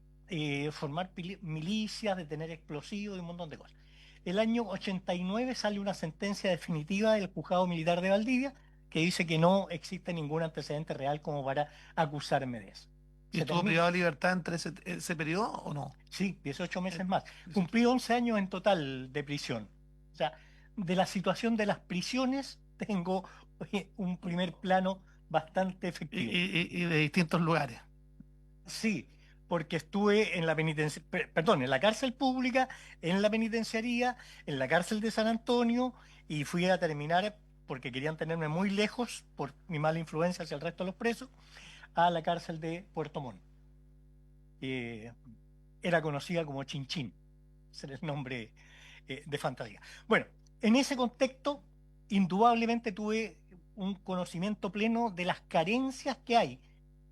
formar milicias, de tener explosivos y un montón de cosas. El año 89 sale una sentencia definitiva del juzgado militar de Valdivia que dice que no existe ningún antecedente real como para acusarme de eso. ¿Y estuvo privado de libertad entre ese periodo o no? Sí, 18 meses más. Cumplí 11 años en total de prisión. O sea, de la situación de las prisiones tengo un primer plano bastante efectivo. Y de distintos lugares. Sí, porque estuve en la en la cárcel pública, en la penitenciaría, en la cárcel de San Antonio, y fui a terminar, porque querían tenerme muy lejos por mi mala influencia hacia el resto de los presos, a la cárcel de Puerto Montt. Era conocida como Chinchín, ese era el nombre de fantasía. Bueno, en ese contexto, indudablemente tuve un conocimiento pleno de las carencias que hay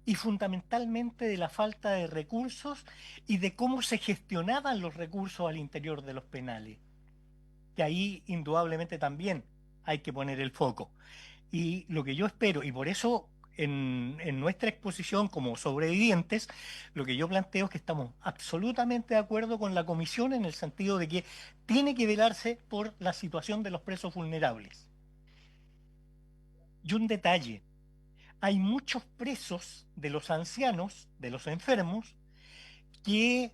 y fundamentalmente de la falta de recursos y de cómo se gestionaban los recursos al interior de los penales, que ahí indudablemente también hay que poner el foco. Y lo que yo espero, y por eso en nuestra exposición como sobrevivientes, lo que yo planteo es que estamos absolutamente de acuerdo con la comisión en el sentido de que tiene que velarse por la situación de los presos vulnerables. Y un detalle, hay muchos presos de los ancianos, de los enfermos, que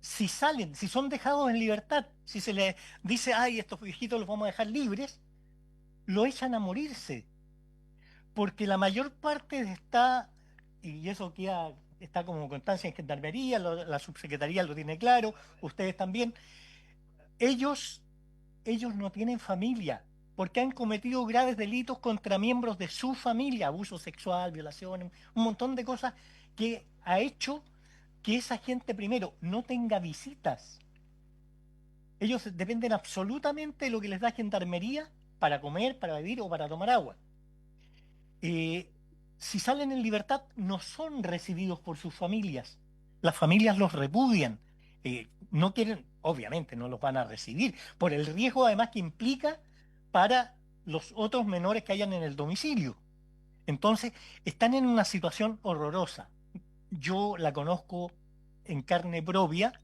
si salen, si son dejados en libertad, si se les dice, ay, estos viejitos los vamos a dejar libres, lo echan a morirse. Porque la mayor parte está, y eso está como constancia en Gendarmería, la subsecretaría lo tiene claro, ustedes también, ellos no tienen familia, porque han cometido graves delitos contra miembros de su familia, abuso sexual, violaciones, un montón de cosas que ha hecho que esa gente primero no tenga visitas. Ellos dependen absolutamente de lo que les da Gendarmería para comer, para vivir o para tomar agua. si salen en libertad, no son recibidos por sus familias. Las familias los repudian. No quieren, obviamente, no los van a recibir, por el riesgo además que implica para los otros menores que hayan en el domicilio. Entonces, están en una situación horrorosa. Yo la conozco en carne propia.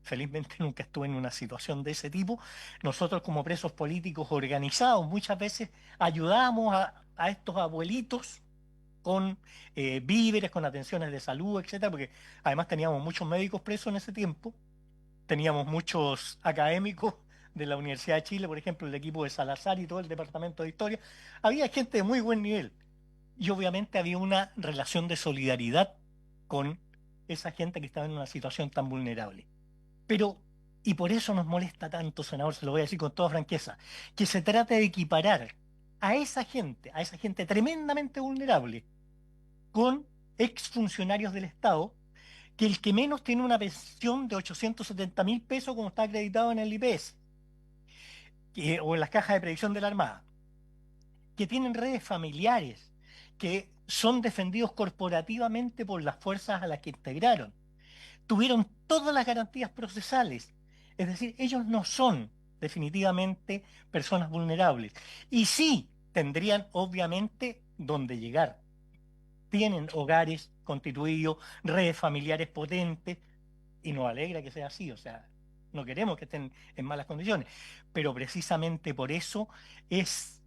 Felizmente nunca estuve en una situación de ese tipo. Nosotros como presos políticos organizados muchas veces ayudamos a estos abuelitos con víveres, con atenciones de salud, etcétera, porque además teníamos muchos médicos presos en ese tiempo, teníamos muchos académicos de la Universidad de Chile, por ejemplo, el equipo de Salazar y todo el departamento de historia. Había gente de muy buen nivel y obviamente había una relación de solidaridad con esa gente que estaba en una situación tan vulnerable. Pero, y por eso nos molesta tanto, senador, se lo voy a decir con toda franqueza, que se trate de equiparar a esa gente tremendamente vulnerable, con exfuncionarios del Estado, que el que menos tiene una pensión de 870.000 pesos como está acreditado en el IPS, o en las cajas de previsión de la Armada, que tienen redes familiares, que son defendidos corporativamente por las fuerzas a las que integraron, tuvieron todas las garantías procesales. Es decir, ellos no son definitivamente personas vulnerables. Y sí tendrían obviamente dónde llegar. Tienen hogares constituidos, redes familiares potentes, y nos alegra que sea así, o sea, no queremos que estén en malas condiciones, pero precisamente por eso es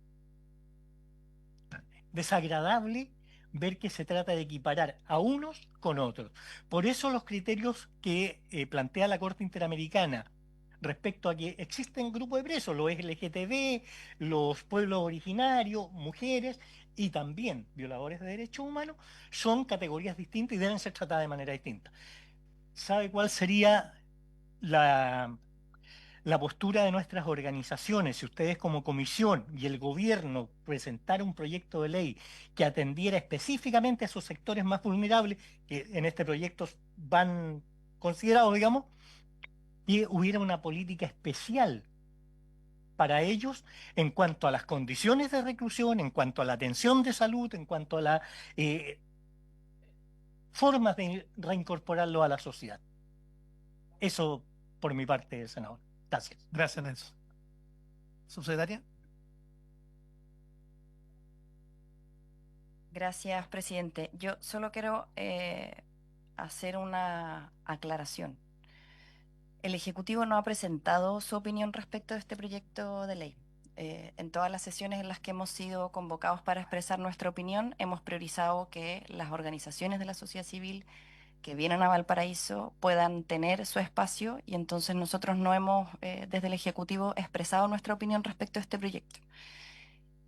desagradable ver que se trata de equiparar a unos con otros. Por eso los criterios que plantea la Corte Interamericana respecto a que existen grupos de presos, los LGTB, los pueblos originarios, mujeres y también violadores de derechos humanos, son categorías distintas y deben ser tratadas de manera distinta. ¿Sabe cuál sería la postura de nuestras organizaciones? Si ustedes como comisión y el gobierno presentaran un proyecto de ley que atendiera específicamente a esos sectores más vulnerables, que en este proyecto van considerados, digamos, y hubiera una política especial para ellos en cuanto a las condiciones de reclusión, en cuanto a la atención de salud, en cuanto a las formas de reincorporarlo a la sociedad. Eso por mi parte, senador. Gracias. Gracias, Nelson. Subsecretaria. Gracias, presidente. Yo solo quiero hacer una aclaración. El Ejecutivo no ha presentado su opinión respecto de este proyecto de ley. En todas las sesiones en las que hemos sido convocados para expresar nuestra opinión, hemos priorizado que las organizaciones de la sociedad civil que vienen a Valparaíso puedan tener su espacio, y entonces nosotros no hemos, desde el Ejecutivo, expresado nuestra opinión respecto a este proyecto.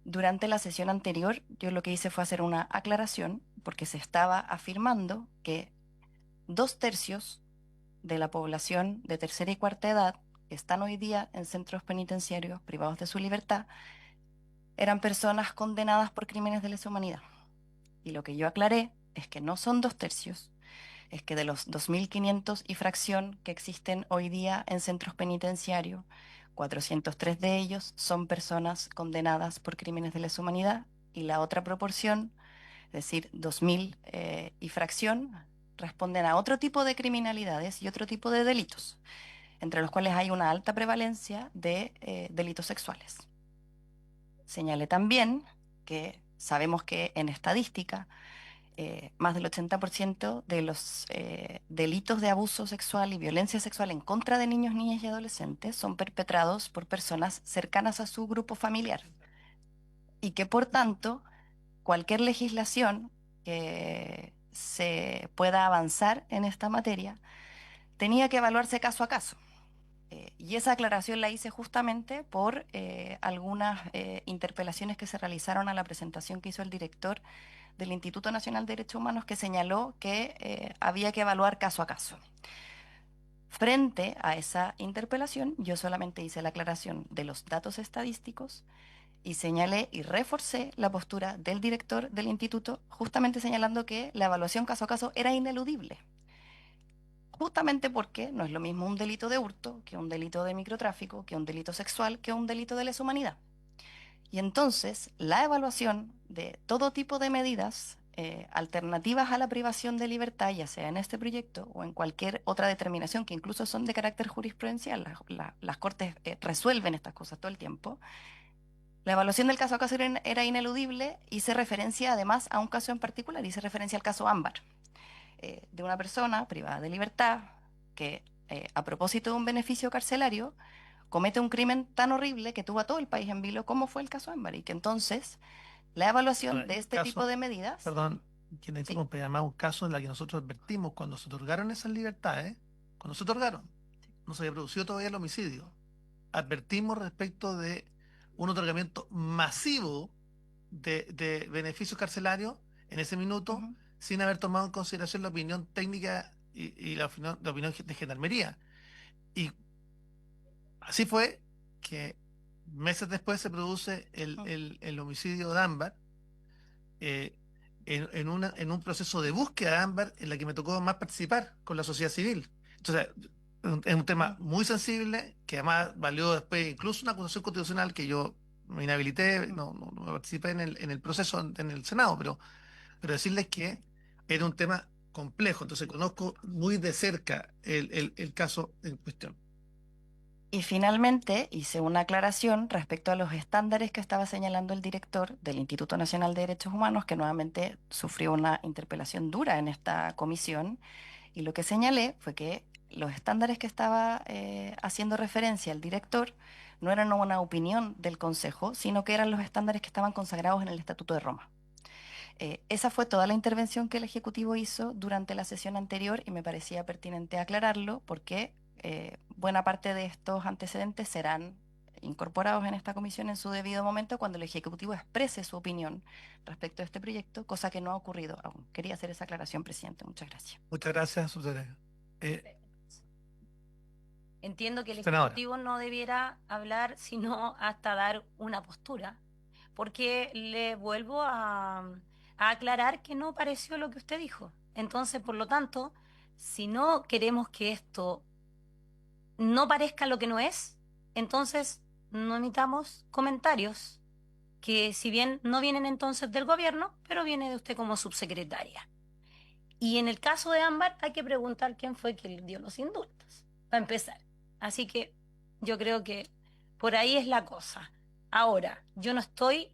Durante la sesión anterior, yo lo que hice fue hacer una aclaración, porque se estaba afirmando que 2/3 de la población de tercera y cuarta edad que están hoy día en centros penitenciarios privados de su libertad eran personas condenadas por crímenes de lesa humanidad. Y lo que yo aclaré es que no son 2/3, es que de los 2.500 y fracción que existen hoy día en centros penitenciarios, 403 de ellos son personas condenadas por crímenes de lesa humanidad, y la otra proporción, es decir, 2.000 y fracción, responden a otro tipo de criminalidades y otro tipo de delitos, entre los cuales hay una alta prevalencia de delitos sexuales. Señalé también que sabemos que en estadística más del 80% de los delitos de abuso sexual y violencia sexual en contra de niños, niñas y adolescentes son perpetrados por personas cercanas a su grupo familiar, y que por tanto cualquier legislación que se pueda avanzar en esta materia tenía que evaluarse caso a caso. Y esa aclaración la hice justamente por algunas interpelaciones que se realizaron a la presentación que hizo el director del Instituto Nacional de Derechos Humanos, que señaló que había que evaluar caso a caso. Frente a esa interpelación, yo solamente hice la aclaración de los datos estadísticos y señalé y reforcé la postura del director del instituto, justamente señalando que la evaluación caso a caso era ineludible. Justamente porque no es lo mismo un delito de hurto que un delito de microtráfico, que un delito sexual, que un delito de lesa humanidad. Y entonces la evaluación de todo tipo de medidas alternativas a la privación de libertad, ya sea en este proyecto o en cualquier otra determinación que incluso son de carácter jurisprudencial, las cortes resuelven estas cosas todo el tiempo. La evaluación del caso a caso era ineludible y se referencia además a un caso en particular y se referencia al caso Ámbar, de una persona privada de libertad que a propósito de un beneficio carcelario comete un crimen tan horrible que tuvo a todo el país en vilo como fue el caso Ámbar y que entonces la evaluación Ahora, de el este caso, tipo de medidas... perdón, quien Sí. interrumpe, además un caso en el que nosotros advertimos cuando se otorgaron esas libertades, cuando se otorgaron, no se había producido todavía el homicidio. Advertimos respecto de un otorgamiento masivo de beneficios carcelarios en ese minuto, Ujú. sin haber tomado en consideración la opinión técnica y la opinión de gendarmería. Y así fue que meses después se produce el homicidio de Ámbar, eh, en un proceso de búsqueda de Ámbar en la que me tocó más participar con la sociedad civil. Entonces, es un tema muy sensible que además valió después incluso una acusación constitucional que yo me inhabilité, no participé en el proceso en el Senado, pero decirles que era un tema complejo. Entonces, conozco muy de cerca el caso en cuestión. Y finalmente hice una aclaración respecto a los estándares que estaba señalando el director del Instituto Nacional de Derechos Humanos, que nuevamente sufrió una interpelación dura en esta comisión. Y lo que señalé fue que los estándares que estaba haciendo referencia el director no eran una opinión del Consejo, sino que eran los estándares que estaban consagrados en el Estatuto de Roma. Esa fue toda la intervención que el Ejecutivo hizo durante la sesión anterior y me parecía pertinente aclararlo porque buena parte de estos antecedentes serán incorporados en esta comisión en su debido momento cuando el Ejecutivo exprese su opinión respecto a este proyecto, cosa que no ha ocurrido aún. Quería hacer esa aclaración, presidente. Muchas gracias. Muchas gracias, subsecretario. Entiendo que el Senadora. Ejecutivo no debiera hablar sino hasta dar una postura, porque le vuelvo a aclarar que no pareció lo que usted dijo. Entonces, por lo tanto, si no queremos que esto no parezca lo que no es, entonces no emitamos comentarios que si bien no vienen entonces del gobierno, pero viene de usted como subsecretaria. Y en el caso de Ámbar hay que preguntar quién fue que le dio los indultos, para empezar. Así que yo creo que por ahí es la cosa. Ahora, yo no estoy,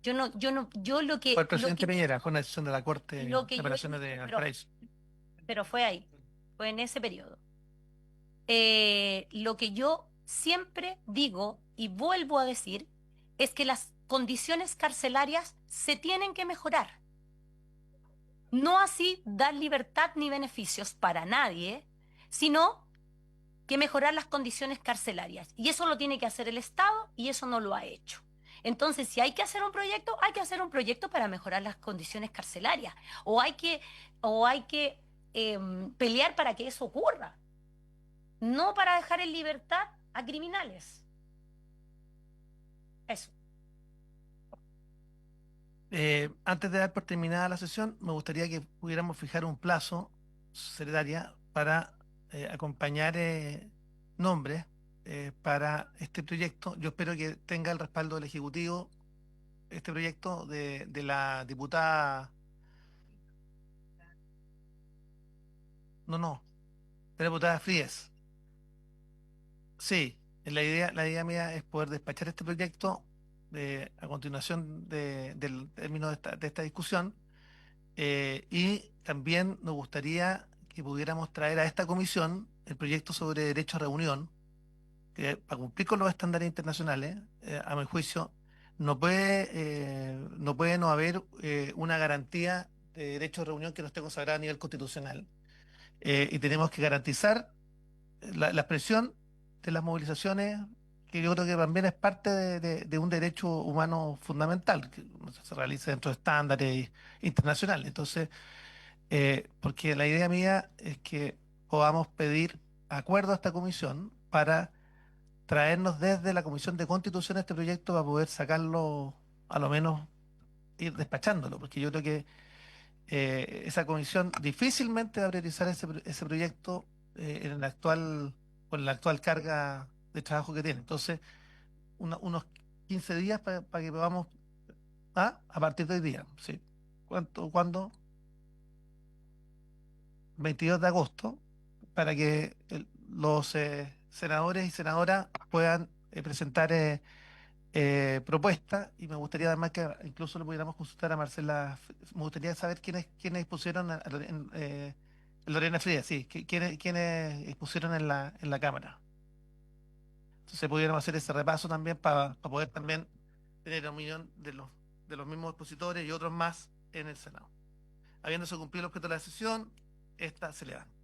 yo Fue el presidente Piñera, fue una decisión de la Corte lo que de yo Apelaciones dije, de Valparaíso. pero fue ahí, fue en ese periodo. Lo que yo siempre digo y vuelvo a decir es que las condiciones carcelarias se tienen que mejorar. No así dar libertad ni beneficios para nadie, sino que mejorar las condiciones carcelarias. Y eso lo tiene que hacer el Estado y eso no lo ha hecho. Entonces, si hay que hacer un proyecto, hay que hacer un proyecto para mejorar las condiciones carcelarias. O hay que pelear para que eso ocurra. No para dejar en libertad a criminales. Eso. Antes de dar por terminada la sesión, me gustaría que pudiéramos fijar un plazo, secretaria, para acompañar nombres para este proyecto. Yo espero que tenga el respaldo del Ejecutivo este proyecto de la diputada. No, de la diputada Fríes. Sí, la idea mía es poder despachar este proyecto a continuación del término de esta discusión. Y también nos gustaría que pudiéramos traer a esta comisión el proyecto sobre derecho a reunión, que para cumplir con los estándares internacionales, a mi juicio, no puede no haber una garantía de derecho a reunión que no esté consagrada a nivel constitucional. Y tenemos que garantizar la expresión de las movilizaciones, que yo creo que también es parte de un derecho humano fundamental, que se realiza dentro de estándares internacionales. Entonces, porque la idea mía es que podamos pedir acuerdo a esta comisión para traernos desde la Comisión de Constitución este proyecto para poder sacarlo, a lo menos ir despachándolo, porque yo creo que esa comisión difícilmente va a priorizar ese proyecto con la actual carga de trabajo que tiene. Entonces, unos 15 días para que podamos, a partir de hoy día, sí. ¿Cuándo? 22 de agosto, para que los senadores y senadoras puedan presentar propuestas, y me gustaría además que incluso lo pudiéramos consultar a Marcela. Me gustaría saber quiénes expusieron a Lorena Frías, sí, quiénes expusieron en la Cámara. Entonces pudiéramos hacer ese repaso también para poder también tener la opinión de los mismos expositores y otros más en el Senado. Habiéndose cumplido el objeto de la sesión, esta se levanta.